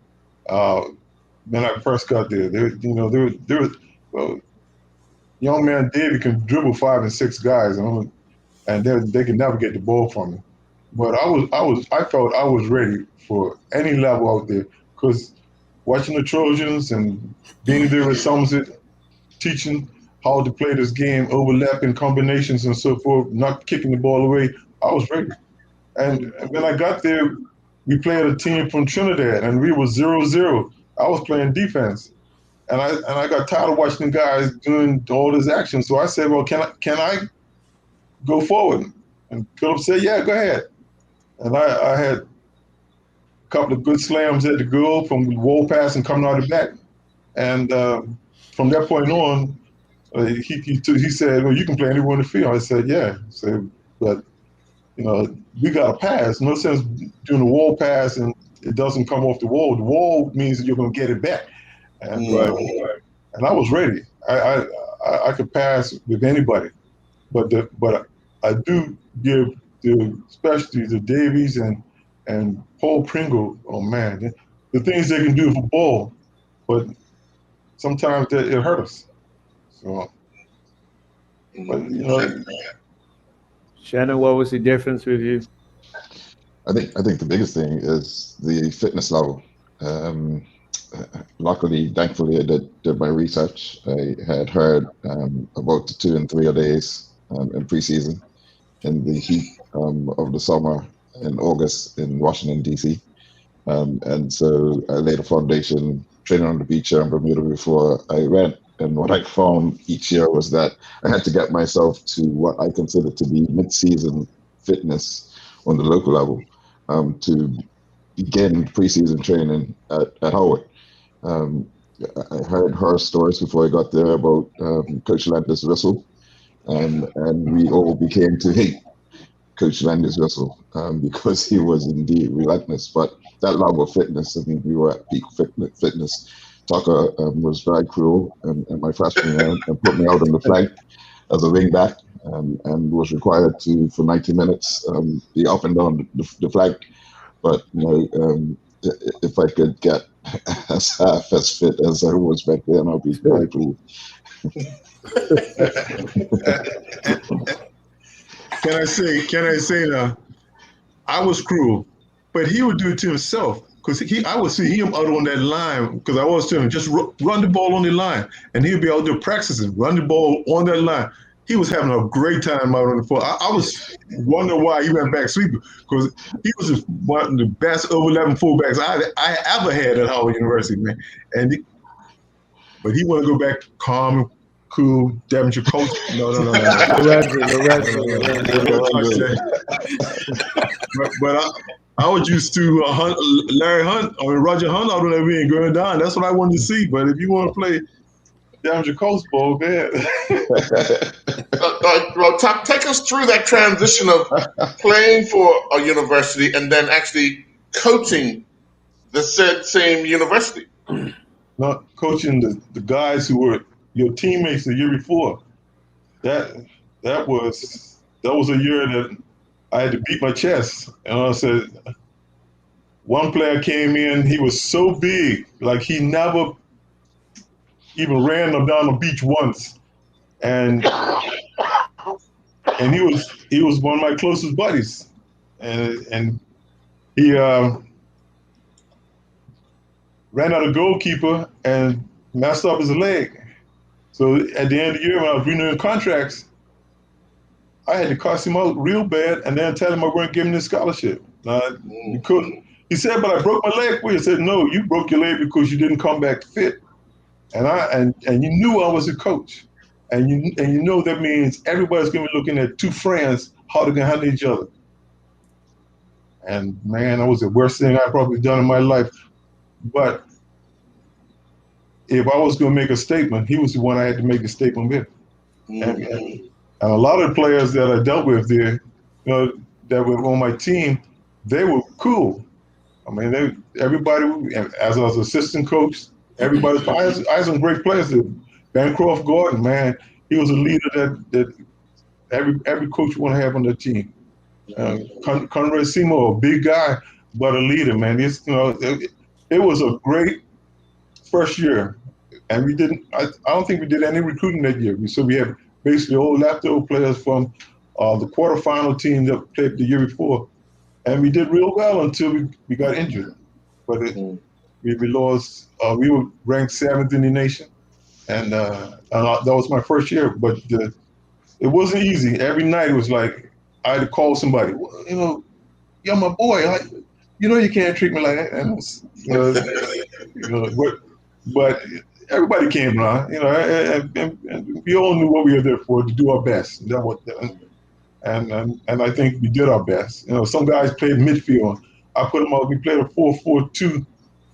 When I first got there, young man David can dribble 5 and 6 guys, and they can never get the ball from him. But I felt I was ready for any level out there because watching the Trojans and being there with Somerset, teaching how to play this game, overlapping combinations and so forth, not kicking the ball away, I was ready. And when I got there, we played a team from Trinidad, and we were 0-0. I was playing defense, and I got tired of watching the guys doing all this action. So I said, well, can I go forward? And Philip said, yeah, go ahead. And I had a couple of good slams at the goal from the wall pass and coming out the back. And from that point on, he said, well, you can play anywhere in the field. I said, yeah. I said, but we got a pass. No sense doing a wall pass and it doesn't come off the wall. The wall means that you're going to get it back. And I was ready. I could pass with anybody, but I do give especially the Davies and Paul Pringle. Oh man, the things they can do for ball, but sometimes it hurt us. So, but Shannon, what was the difference with you? I think the biggest thing is the fitness level. Luckily, thankfully, I did my research. I had heard about the 2 and 3 days in preseason in the heat of the summer in August in Washington, D.C. And so I laid a foundation training on the beach here in Bermuda before I went. And what I found each year was that I had to get myself to what I consider to be mid-season fitness on the local level to begin preseason training at Howard. I heard horror stories before I got there about Coach Landis Russell, and we all became to hate Coach Landis Russell because he was indeed relentless. But that level of fitness, I mean, we were at peak fitness. Tucker was very cruel in my freshman year and put me out on the flank as a wing back and was required to, for 90 minutes, be up and down the flank. But if I could get half as fit as I was back then, I'll be very pleased. Can I say now? I was cruel, but he would do it to himself because I would see him out on that line because I always tell him just run the ball on the line, and he'd be out there practicing, run the ball on that line. He was having a great time out on the floor. I was wondering why he went back sweeper because he was one of the best overlapping fullbacks I ever had at Howard University, man. But he want to go back calm, cool, Devonshire coach. No. But I was used to Larry Hunt or Roger Hunt out on that wing going down. That's what I wanted to see. But if you want to play Devonshire coach ball, man. Well, take us through that transition of playing for a university and then actually coaching the said same university. Not coaching the guys who were your teammates the year before. That was a year that I had to beat my chest. And I said, one player came in, he was so big, like he never even ran down the beach once. And he was one of my closest buddies. And he ran out of goalkeeper and messed up his leg. So at the end of the year when I was renewing contracts, I had to cuss him out real bad and then tell him I wasn't giving him a scholarship. You couldn't. He said, but I broke my leg for you. I said, no, you broke your leg because you didn't come back fit. And you knew I was a coach. And you know that means everybody's gonna be looking at two friends, how they can handle each other. And man, that was the worst thing I've probably done in my life. But if I was gonna make a statement, he was the one I had to make a statement with. And a lot of the players that I dealt with there, that were on my team, they were cool. I mean, everybody, as I was assistant coach, everybody, I had some great players. Bancroft Gordon, man, he was a leader that every coach want to have on their team. Conrad Seymour, a big guy, but a leader, man. It was a great first year. And we didn't, I don't think we did any recruiting that year. So we had basically all leftover players from the quarterfinal team that played the year before. And we did real well until we got injured. But we lost, we were ranked 7th in the nation. And that was my first year. But it wasn't easy. Every night it was like, I had to call somebody, you're my boy. You can't treat me like that. But everybody came around, and we all knew what we were there for, to do our best. And I think we did our best. Some guys played midfield. I put them out. We played a 4-4-2.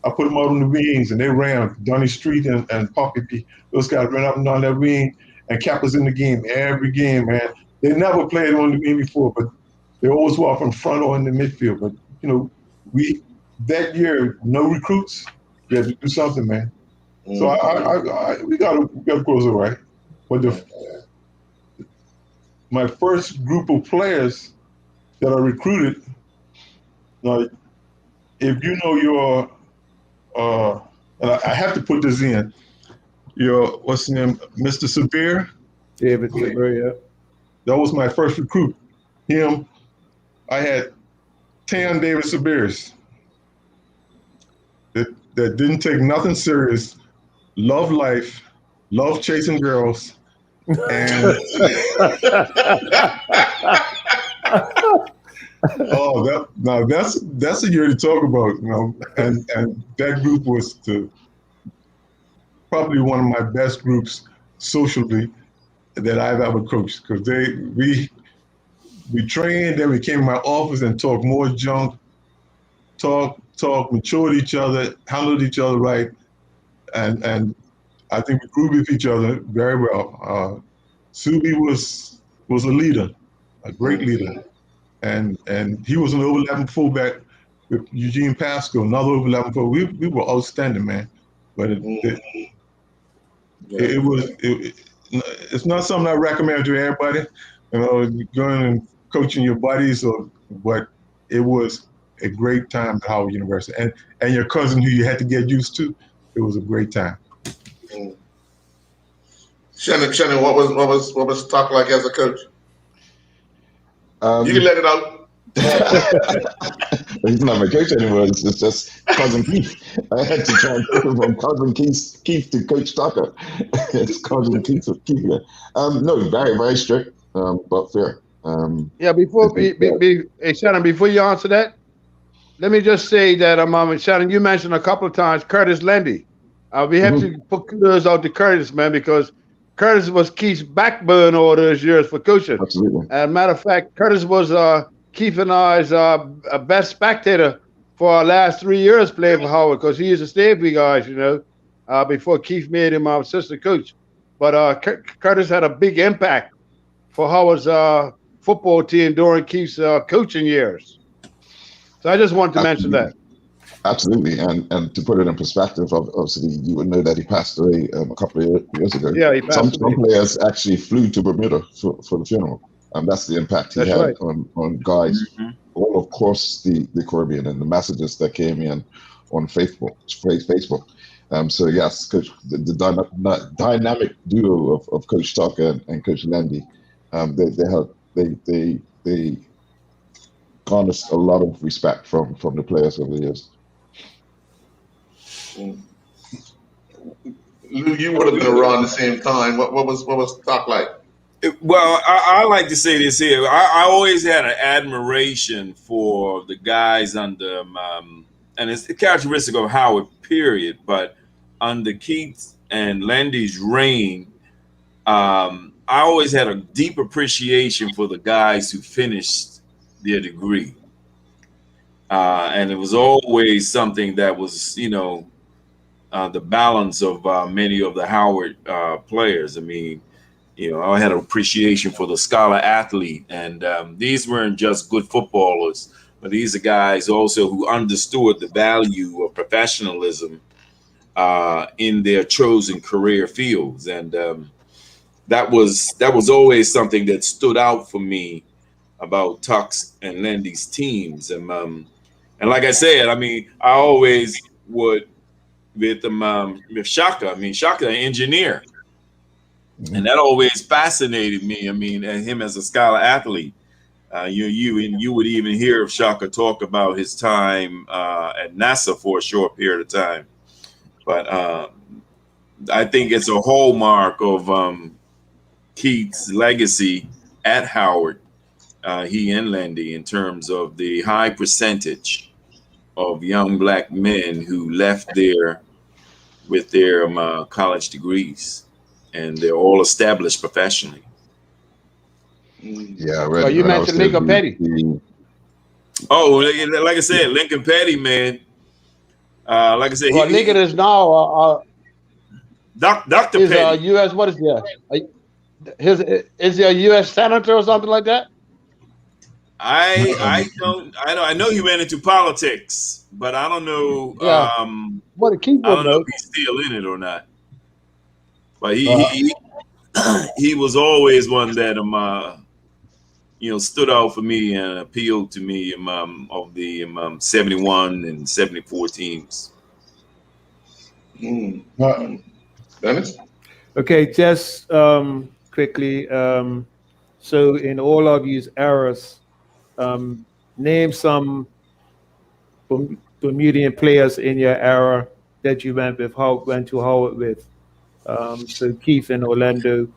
I put them out on the wings, and they ran. Donnie Street and Poppy P. Those guys ran up and down that wing and kept us in the game every game, man. They never played on the wing before, but they always were up in front or in the midfield. But that year, no recruits. We had to do something, man. So we got to close it right. But my first group of players that I recruited, if you know your, and I have to put this in, what's his name, Mr. Severe? David Severe, yeah. That was my first recruit. Him, I had 10 David Severes that didn't take nothing serious, love life, love chasing girls, and that's a year to talk about, and that group was probably one of my best groups socially that I've ever coached, because we trained, then we came to my office and talked more junk, matured each other, handled each other right, and I think we grew with each other very well. Subi was a leader, a great leader, and he was an overlapping fullback with Eugene Pascal, another overlapping fullback. We were outstanding, man. But it's not something I recommend to everybody. Going and coaching your buddies, but it was a great time at Howard University, and your cousin who you had to get used to. It was a great time. Shannon, what was talk like as a coach? You can let it out. He's not my coach anymore. It's just Cousin Keith. I had to try and take him from Cousin Keith to Coach Tucker. It's Cousin Keith. No, very, very strict, but fair. Yeah, hey, Shannon, before you answer that, let me just say that Shannon, you mentioned a couple of times Curtis Lendy. We have to put kudos out to Curtis, man, because Curtis was Keith's backbone all those years for coaching. Absolutely. As a matter of fact, Curtis was Keith and I's best spectator for our last 3 years playing for Howard, because he used to stay with you guys, before Keith made him our assistant coach. But Curtis had a big impact for Howard's football team during Keith's coaching years. So I just wanted to mention that. Absolutely, and to put it in perspective, obviously you would know that he passed away a couple of years ago. Yeah, he passed away. Some players actually flew to Bermuda for the funeral. That's the impact he had on guys all across the Caribbean, and the messages that came in on Facebook. So yes, Coach, the dynamic duo of Coach Tucker and Coach Lendy, they garnered a lot of respect from the players over the years. Lou, you would have been around the same time. What was Tuck like? Well, I like to say this here. I always had an admiration for the guys under, and it's a characteristic of Howard, period. But under Keith and Lendy's reign, I always had a deep appreciation for the guys who finished their degree. And it was always something that was, the balance of many of the Howard players. I mean, I had an appreciation for the scholar athlete, and these weren't just good footballers, but these are guys also who understood the value of professionalism in their chosen career fields, and that was always something that stood out for me about Tuck's and Lendy's teams, and like I said, I mean, I always would with Shaka. I mean, Shaka, an engineer. And that always fascinated me. I mean, and him as a scholar athlete, you would even hear of Shaka talk about his time at NASA for a short period of time. But I think it's a hallmark of Keith's legacy at Howard, he and Lendy, in terms of the high percentage of young black men who left there with their college degrees. And they're all established professionally. Yeah, well, you mentioned Lincoln Petty. Oh, like I said, Lincoln Petty, man. Like I said, Lincoln is now Dr. Petty. U.S. What is that? Is he a U.S. senator or something like that? I know he went into politics, but I don't know. Yeah. I don't know if he's still in it or not. But he was always one that stood out for me and appealed to me of the 71 and 74 teams. Dennis? Okay, just quickly. So in all of these eras, name some Bermudian players in your era that you went to Howard with. So Keith and Orlando,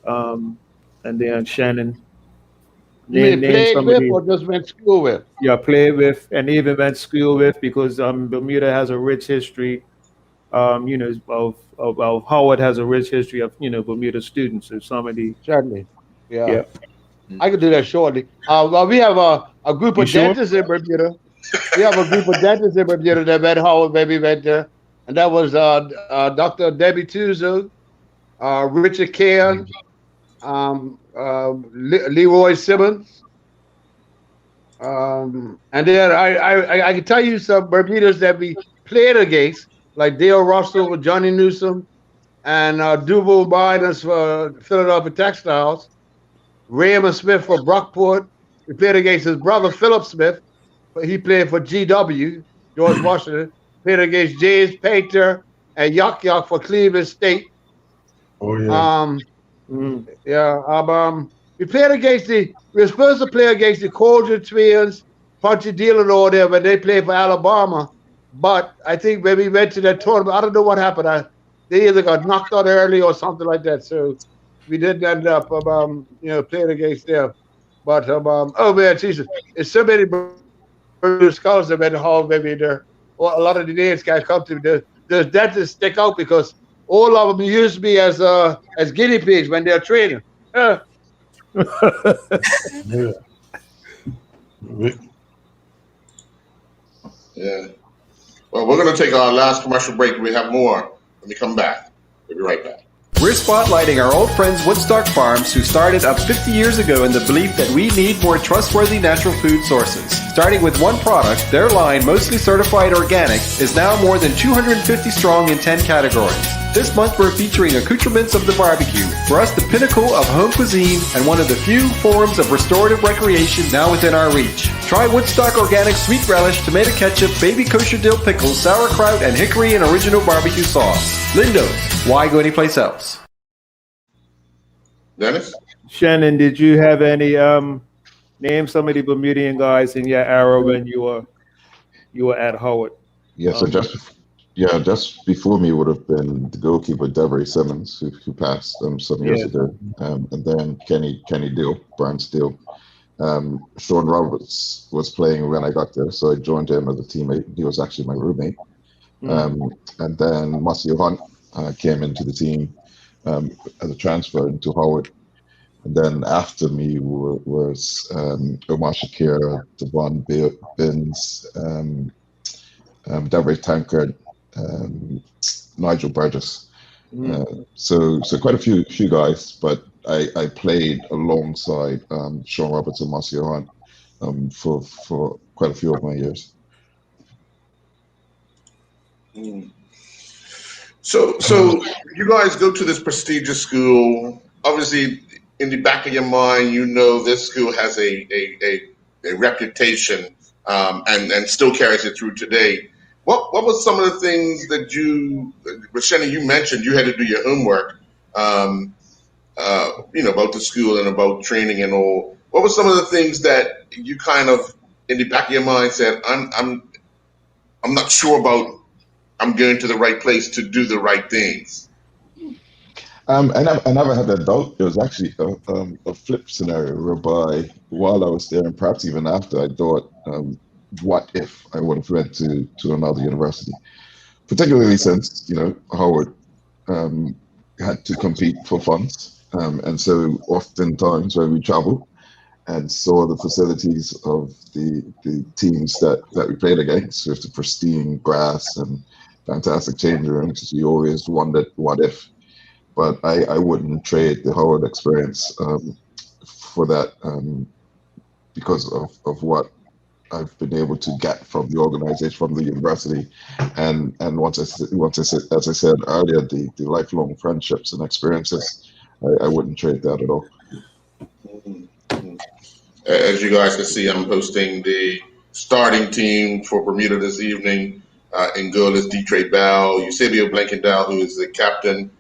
and then Shannon. You mean played with or just went to school with? Yeah, played with and even went to school with, because Bermuda has a rich history, of Howard has a rich history of Bermuda students. So somebody certainly, yeah. I could do that shortly. Well, we have a group of dentists in Bermuda. We have a group of dentists in Bermuda that went Howard, maybe went there. And that was Dr. Debbie Tuzo, Richard Cairn, Leroy Simmons. And then I can tell you some Bermudas that we played against, like Dale Russell with Johnny Newsom, and Duval Bidens for Philadelphia Textiles, Raymond Smith for Brockport. We played against his brother Philip Smith. He played for GW, George Washington. Played against James Painter and Yuck for Cleveland State. Oh yeah. we were supposed to play against the Coltrane Twins, Punchy Deal and all there, but they played for Alabama. But I think when we went to that tournament, I don't know what happened. They either got knocked out early or something like that. So we didn't end up, playing against them. But oh man, Jesus, it's so many scholars that went to Hall, maybe there. Well, a lot of the names guys come to me. That just stick out because all of them used to be as guinea pigs when they're training. Yeah. Yeah. Well, we're going to take our last commercial break. We have more when we come back. We'll be right back. We're spotlighting our old friends Woodstock Farms, who started up 50 years ago in the belief that we need more trustworthy natural food sources. Starting with one product, their line, mostly certified organic, is now more than 250 strong in 10 categories. This month we're featuring accoutrements of the barbecue, for us the pinnacle of home cuisine and one of the few forms of restorative recreation now within our reach. Try Woodstock Organic Sweet Relish, Tomato Ketchup, Baby Kosher Dill Pickles, Sauerkraut, and Hickory and Original Barbecue Sauce. Lindo's, why go anyplace else? Dennis? Shannon, did you have any name some of the Bermudian guys in your era when you were at Howard? Yeah, so just before me would have been the goalkeeper Devery Simmons, who passed some years ago, and then Kenny Deal, Brian Steele. Sean Roberts was playing when I got there, so I joined him as a teammate. He was actually my roommate. And then Marcio Hunt came into the team as a transfer into Howard. And then after me was Omar Shakir, Devon Binns, Devery Tankard, Nigel Burgess. So quite a few guys, but I played alongside Sean Roberts and Marcio Hunt for quite a few of my years. So you guys go to this prestigious school. Obviously, in the back of your mind, you know this school has a reputation and still carries it through today. What was some of the things that Shannon, you mentioned you had to do your homework, about the school and about training and all. What were some of the things that you kind of in the back of your mind said, I'm not sure about. I'm going to the right place to do the right things. I never had that doubt. It was actually a flip scenario whereby while I was there, and perhaps even after, I thought, what if I would have went to another university? Particularly since, Howard had to compete for funds. And so oftentimes when we traveled and saw the facilities of the teams that we played against with the pristine grass and fantastic change rooms, you always wondered what if. But I wouldn't trade the Howard experience for that because of what I've been able to get from the organization, from the university, and once as I said earlier, the lifelong friendships and experiences, I wouldn't trade that at all. As you guys can see, I'm hosting the starting team for Bermuda this evening. In goal is Detroit Bell, Eusebio Blankendow, who is the captain,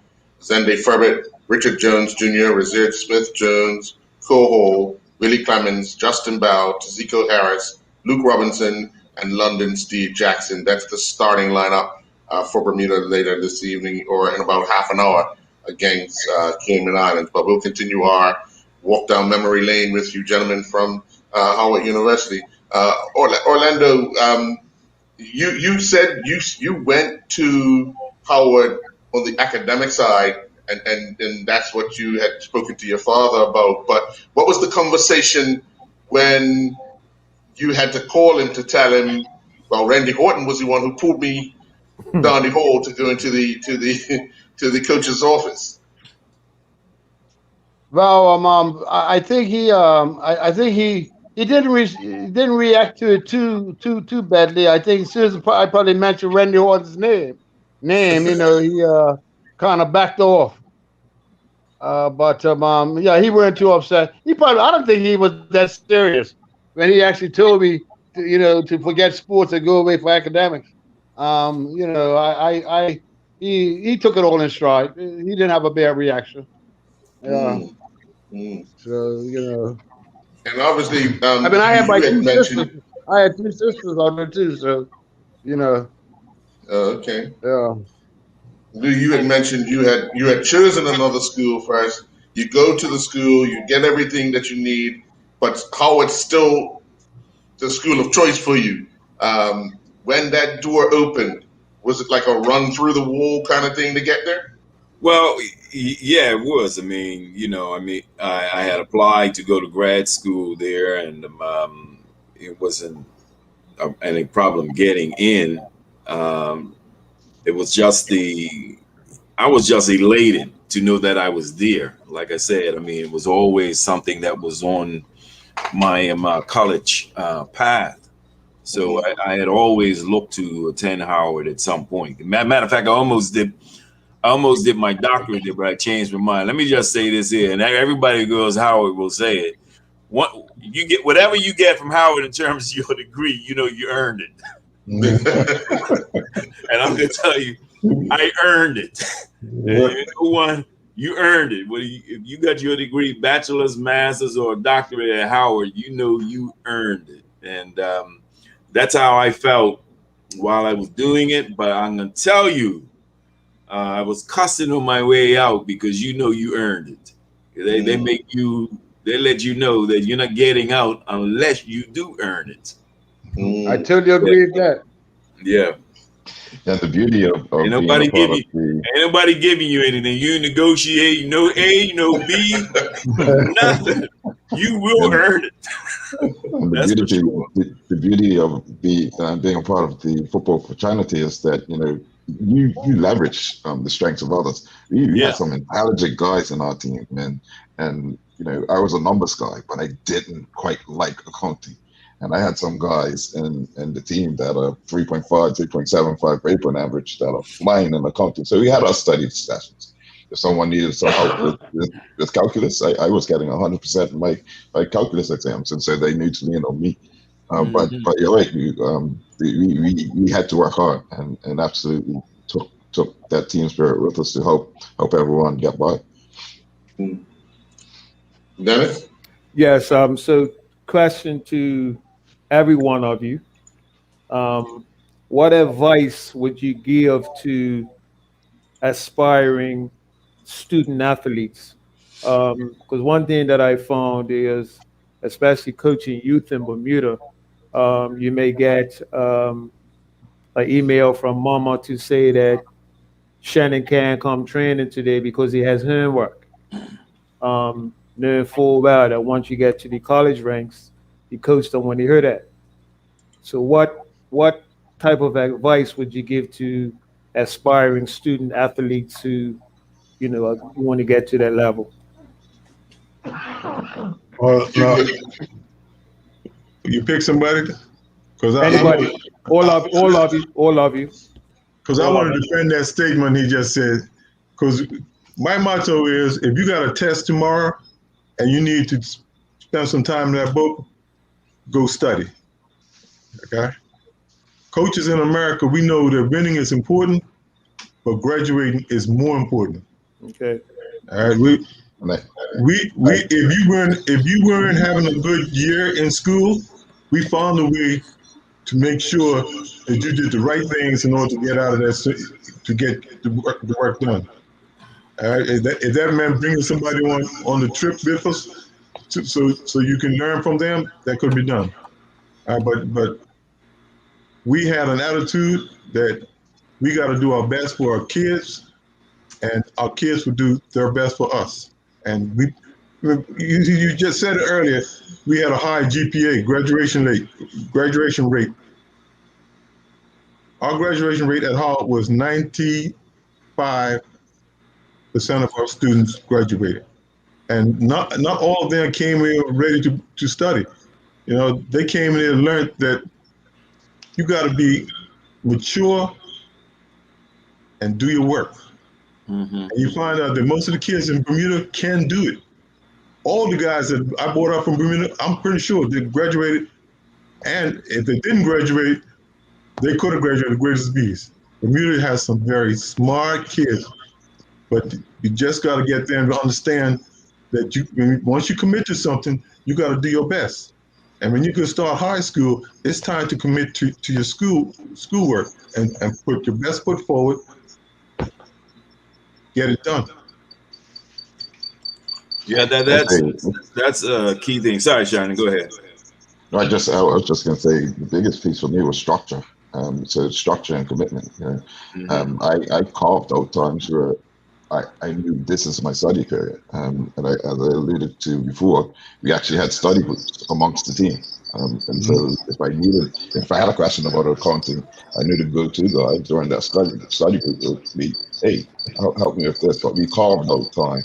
Zende Furbert, Richard Jones Jr., Razir Smith-Jones, Cole Hall, Willie Clemens, Justin Bow, Taziko Harris, Luke Robinson, and London Steve Jackson. That's the starting lineup for Bermuda later this evening or in about half an hour against Cayman Islands. But we'll continue our walk down memory lane with you gentlemen from Howard University. Orlando, you said you went to Howard on the academic side, and that's what you had spoken to your father about. But what was the conversation when you had to call him to tell him? Well, Randy Horton was the one who pulled me down the hall to go into the coach's office. Well, I think he didn't react to it too badly. I think as soon as I probably mentioned Randy Horton's name, he kind of backed off. But he wasn't too upset. I don't think he was that serious when he actually told me, to forget sports and go away for academics. He took it all in stride. He didn't have a bad reaction. So, you know. And obviously, I mean, I had my you had two sisters. mentioned. I had two sisters on there too. So, you know. Okay. Yeah. You had mentioned you had chosen another school first. You go to the school, you get everything that you need, but Howard's still the school of choice for you. When that door opened, was it like a run through the wall kind of thing to get there? Well, yeah, it was. I mean, I had applied to go to grad school there, and it wasn't any problem getting in. Um, it was just I was just elated to know that I was there. Like I said, I mean, it was always something that was on my college path. So I had always looked to attend Howard at some point. Matter of fact, I almost did my doctorate there, but I changed my mind. Let me just say this here, and everybody who goes Howard will say it. What you get, whatever you get from Howard in terms of your degree, you earned it. And I'm gonna tell you, I earned it. You earned it. If you got your degree, bachelor's, master's, or doctorate at Howard, you earned it. And that's how I felt while I was doing it. But I'm gonna tell you, I was cussing on my way out because you earned it. They let you know that you're not getting out unless you do earn it. I totally agree with that. Yeah. Yeah, the beauty of ain't nobody giving you anything. You negotiate, no A, no B, nothing. You will earn it. That's for sure. The beauty of being a part of the football fraternity is that you leverage the strengths of others. We had some intelligent guys in our team, man, and I was a numbers guy, but I didn't quite like accounting. And I had some guys in the team that are 3.5, 3.75 grade point average that are flying in accounting. So we had our study sessions. If someone needed some help with calculus, I was getting 100% in my calculus exams, and so they knew to lean on me. But you're right, we had to work hard and absolutely took that team spirit with us to help everyone get by. Dennis? Yes. So, question to every one of you: what advice would you give to aspiring student athletes? Because one thing that I found is, especially coaching youth in Bermuda, you may get an email from mama to say that Shannon can't come training today because he has homework. Knowing full well that once you get to the college ranks, the coach don't want to hear that. So what type of advice would you give to aspiring student athletes who want to get to that level? Now, you pick somebody, because Anybody, all of you. Because I want to defend that statement he just said. Because my motto is, if you got a test tomorrow and you need to spend some time in that book, go study. Okay. Coaches in America, we know that winning is important, but graduating is more important. Okay. All right. If you weren't having a good year in school, we found a way to make sure that you did the right things in order to get out of that, to get the work done. All right. If that meant bringing somebody on the trip with us, so you can learn from them, that could be done. But we had an attitude that we got to do our best for our kids, and our kids will do their best for us. And you just said it earlier, we had a high GPA, graduation rate. Our graduation rate at Howard was 95% of our students graduated. And not all of them came in ready to study. They came in and learned that you got to be mature and do your work. And you find out that most of the kids in Bermuda can do it. All the guys that I brought up from Bermuda, I'm pretty sure they graduated. And if they didn't graduate, they could have graduated with greatest B's. Bermuda has some very smart kids, but you just got to get them to understand that once you commit to something, you got to do your best. And when you can start high school, it's time to commit to your schoolwork and put your best foot forward. Get it done. Yeah, that's a key thing. Sorry, Shannon, go ahead. I was just going to say the biggest piece for me was structure. So structure and commitment. You know, I carved out times where I knew this is my study period. And as I alluded to before, we actually had study groups amongst the team. And so if I had a question about accounting, I knew the go-to guy during that study group would be, hey, help me with this. But we carved out time.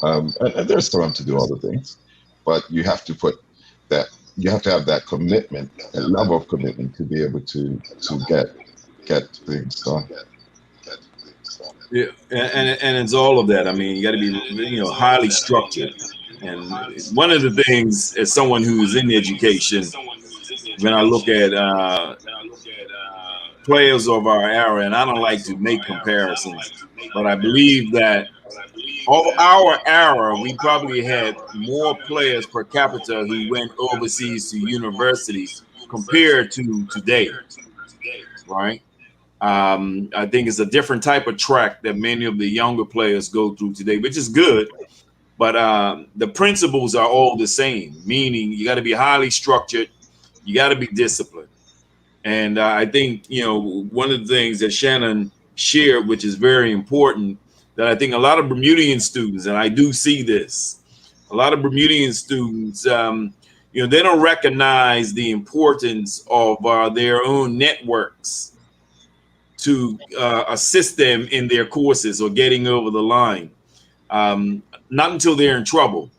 And there's time to do other things, but you have to have that commitment, a level of commitment to be able to get things done. Yeah, and it's all of that. I mean, you got to be, highly structured. And one of the things, as someone who's in education, when I look at players of our era, and I don't like to make comparisons, but I believe that of our era, we probably had more players per capita who went overseas to universities compared to today, right? I think it's a different type of track that many of the younger players go through today, which is good. But the principles are all the same, meaning you got to be highly structured, you got to be disciplined. And I think, one of the things that Shannon shared, which is very important, that I think a lot of Bermudian students, and I do see this, a lot of Bermudian students, they don't recognize the importance of their own networks to assist them in their courses or getting over the line. Not until they're in trouble,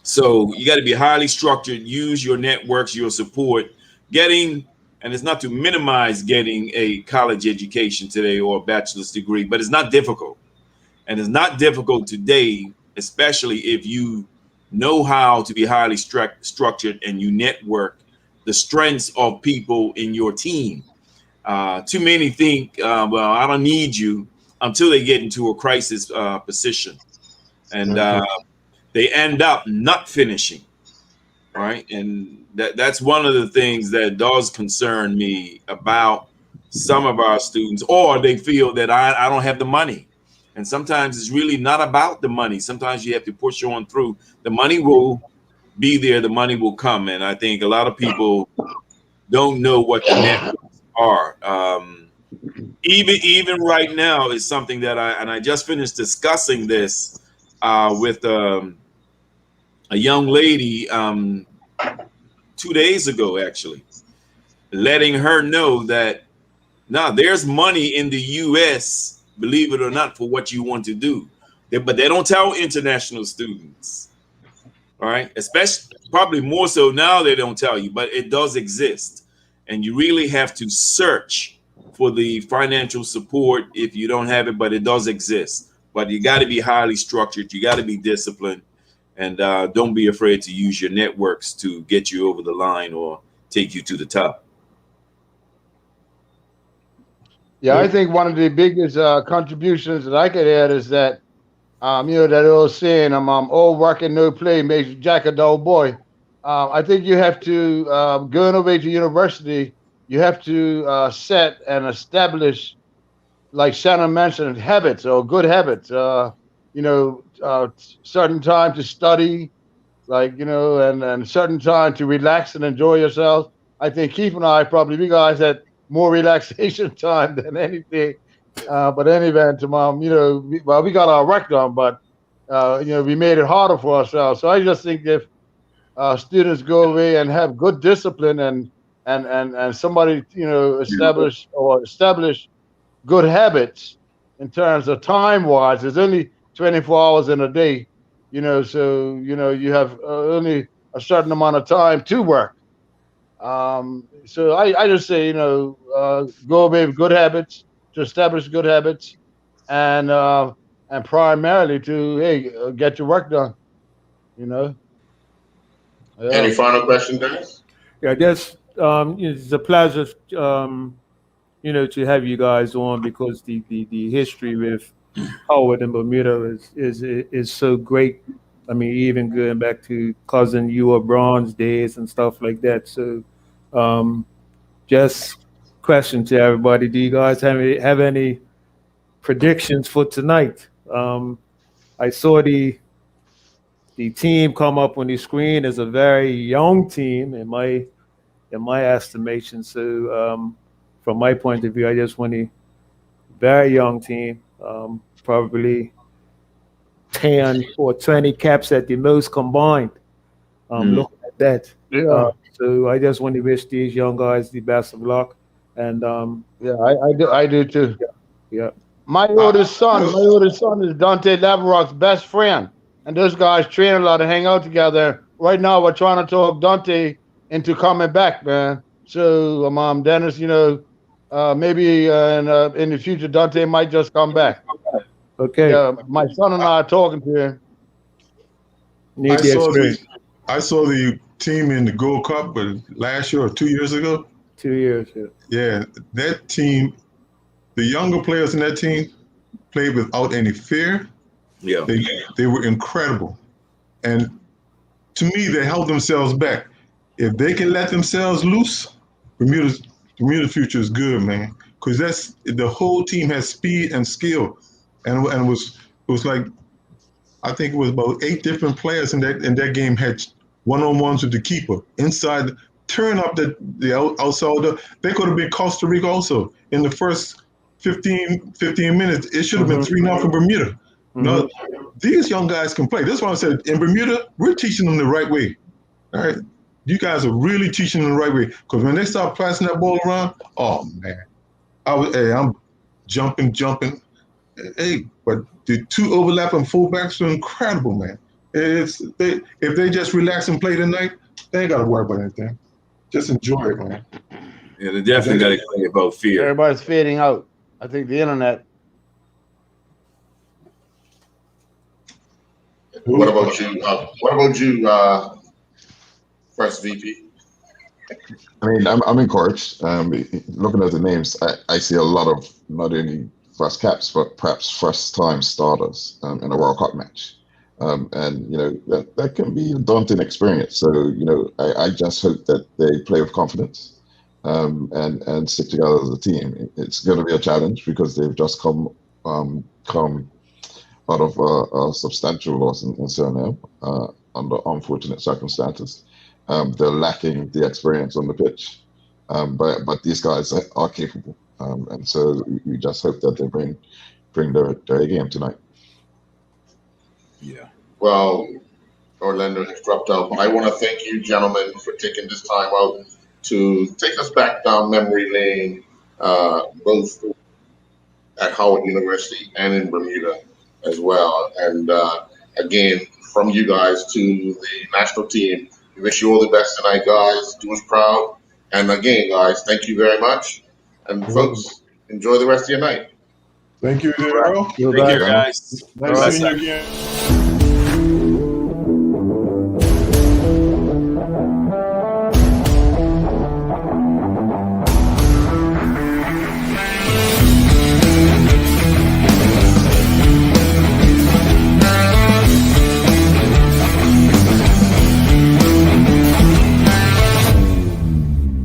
So you got to be highly structured, use your networks, your support, and it's not to minimize getting a college education today or a bachelor's degree, but it's not difficult. And it's not difficult today, especially if you know how to be highly structured and you network the strengths of people in your team. Too many think, well, I don't need you, until they get into a crisis position. And they end up not finishing, right? And that's one of the things that does concern me about some of our students, or they feel that I don't have the money. And sometimes it's really not about the money. Sometimes you have to push on through. The money will be there. The money will come. And I think a lot of people don't know what the networks are. Even right now is something that I just finished discussing this with a young lady 2 days ago, actually, letting her know that now there's money in the U.S., believe it or not, for what you want to do. But they don't tell international students, all right? Especially, probably more so now they don't tell you, but it does exist. And you really have to search for the financial support if you don't have it, but it does exist. But you got to be highly structured. You got to be disciplined. And don't be afraid to use your networks to get you over the line or take you to the top. Yeah, I think one of the biggest contributions that I could add is that, that old saying, all work and no play makes Jack a dull boy. I think you have to, going over to university, you have to set and establish, like Shannon mentioned, habits or good habits. Certain time to study, and certain time to relax and enjoy yourself. I think Keith and I probably realized that more relaxation time than anything. But in any event, we got our work done, but we made it harder for ourselves. So I just think if students go away and have good discipline and somebody establish good habits in terms of time wise, there's only 24 hours in a day, so you have only a certain amount of time to work. So I just say, go away with good habits, to establish good habits, and primarily to get your work done. Yeah. Any final question, Dennis? Yeah, it's a pleasure, to have you guys on, because the history with Howard in Bermuda is so great. I mean, even going back to cousin you or Bronze days and stuff like that. So, just question to everybody: do you guys have any predictions for tonight? I saw the team come up on the screen as a very young team in my estimation. So, from my point of view, I just want a very young team, probably 10 or 20 caps at the most combined. Looking at that. Yeah. So I just want to wish these young guys the best of luck. And Yeah, I do too. yeah. My oldest son is Dante Laverock's best friend. And those guys train a lot and hang out together. Right now we're trying to talk Dante into coming back, man. So Dennis, maybe in the future Dante might just come back. Okay. Yeah, my son and I are talking to him. I saw the team in the Gold Cup, but last year or 2 years ago. 2 years. Yeah, that team, the younger players in that team played without any fear. Yeah, they were incredible, and to me, they held themselves back. If they can let themselves loose, Bermuda's future is good, man. Because that's the whole team has speed and skill, and it was like, I think it was about 8 different players in that game had one-on-ones with the keeper inside. Turn up the outside. They could have been Costa Rica also in the first 15 minutes. It should have been 3-0 for Bermuda. No, these young guys can play. That's why I said in Bermuda, we're teaching them the right way. All right, you guys are really teaching them the right way. Because when they start passing that ball around, oh man, I'm jumping. Hey, but the 2 overlapping fullbacks are incredible, man. If they just relax and play tonight, they ain't got to worry about anything. Just enjoy it, man. Yeah, they definitely got to play about fear. Everybody's fading out. I think the internet. What about you? First VP? I mean, I'm encouraged. Looking at the names, I see a lot of not only first caps, but perhaps first-time starters in a World Cup match. And that can be a daunting experience. So I just hope that they play with confidence and stick together as a team. It's going to be a challenge because they've just come out of a substantial loss in Suriname under unfortunate circumstances. They're lacking the experience on the pitch, but these guys are capable, and so we just hope that they bring their game tonight. Yeah. Well, Orlando has dropped out, but I want to thank you, gentlemen, for taking this time out to take us back down memory lane, both at Howard University and in Bermuda as well. And again, from you guys to the national team, we wish you all the best tonight, guys. Do us proud. And again, guys, thank you very much. And folks, enjoy the rest of your night. Thank you, Daryl. Take care, guys. Nice seeing you again.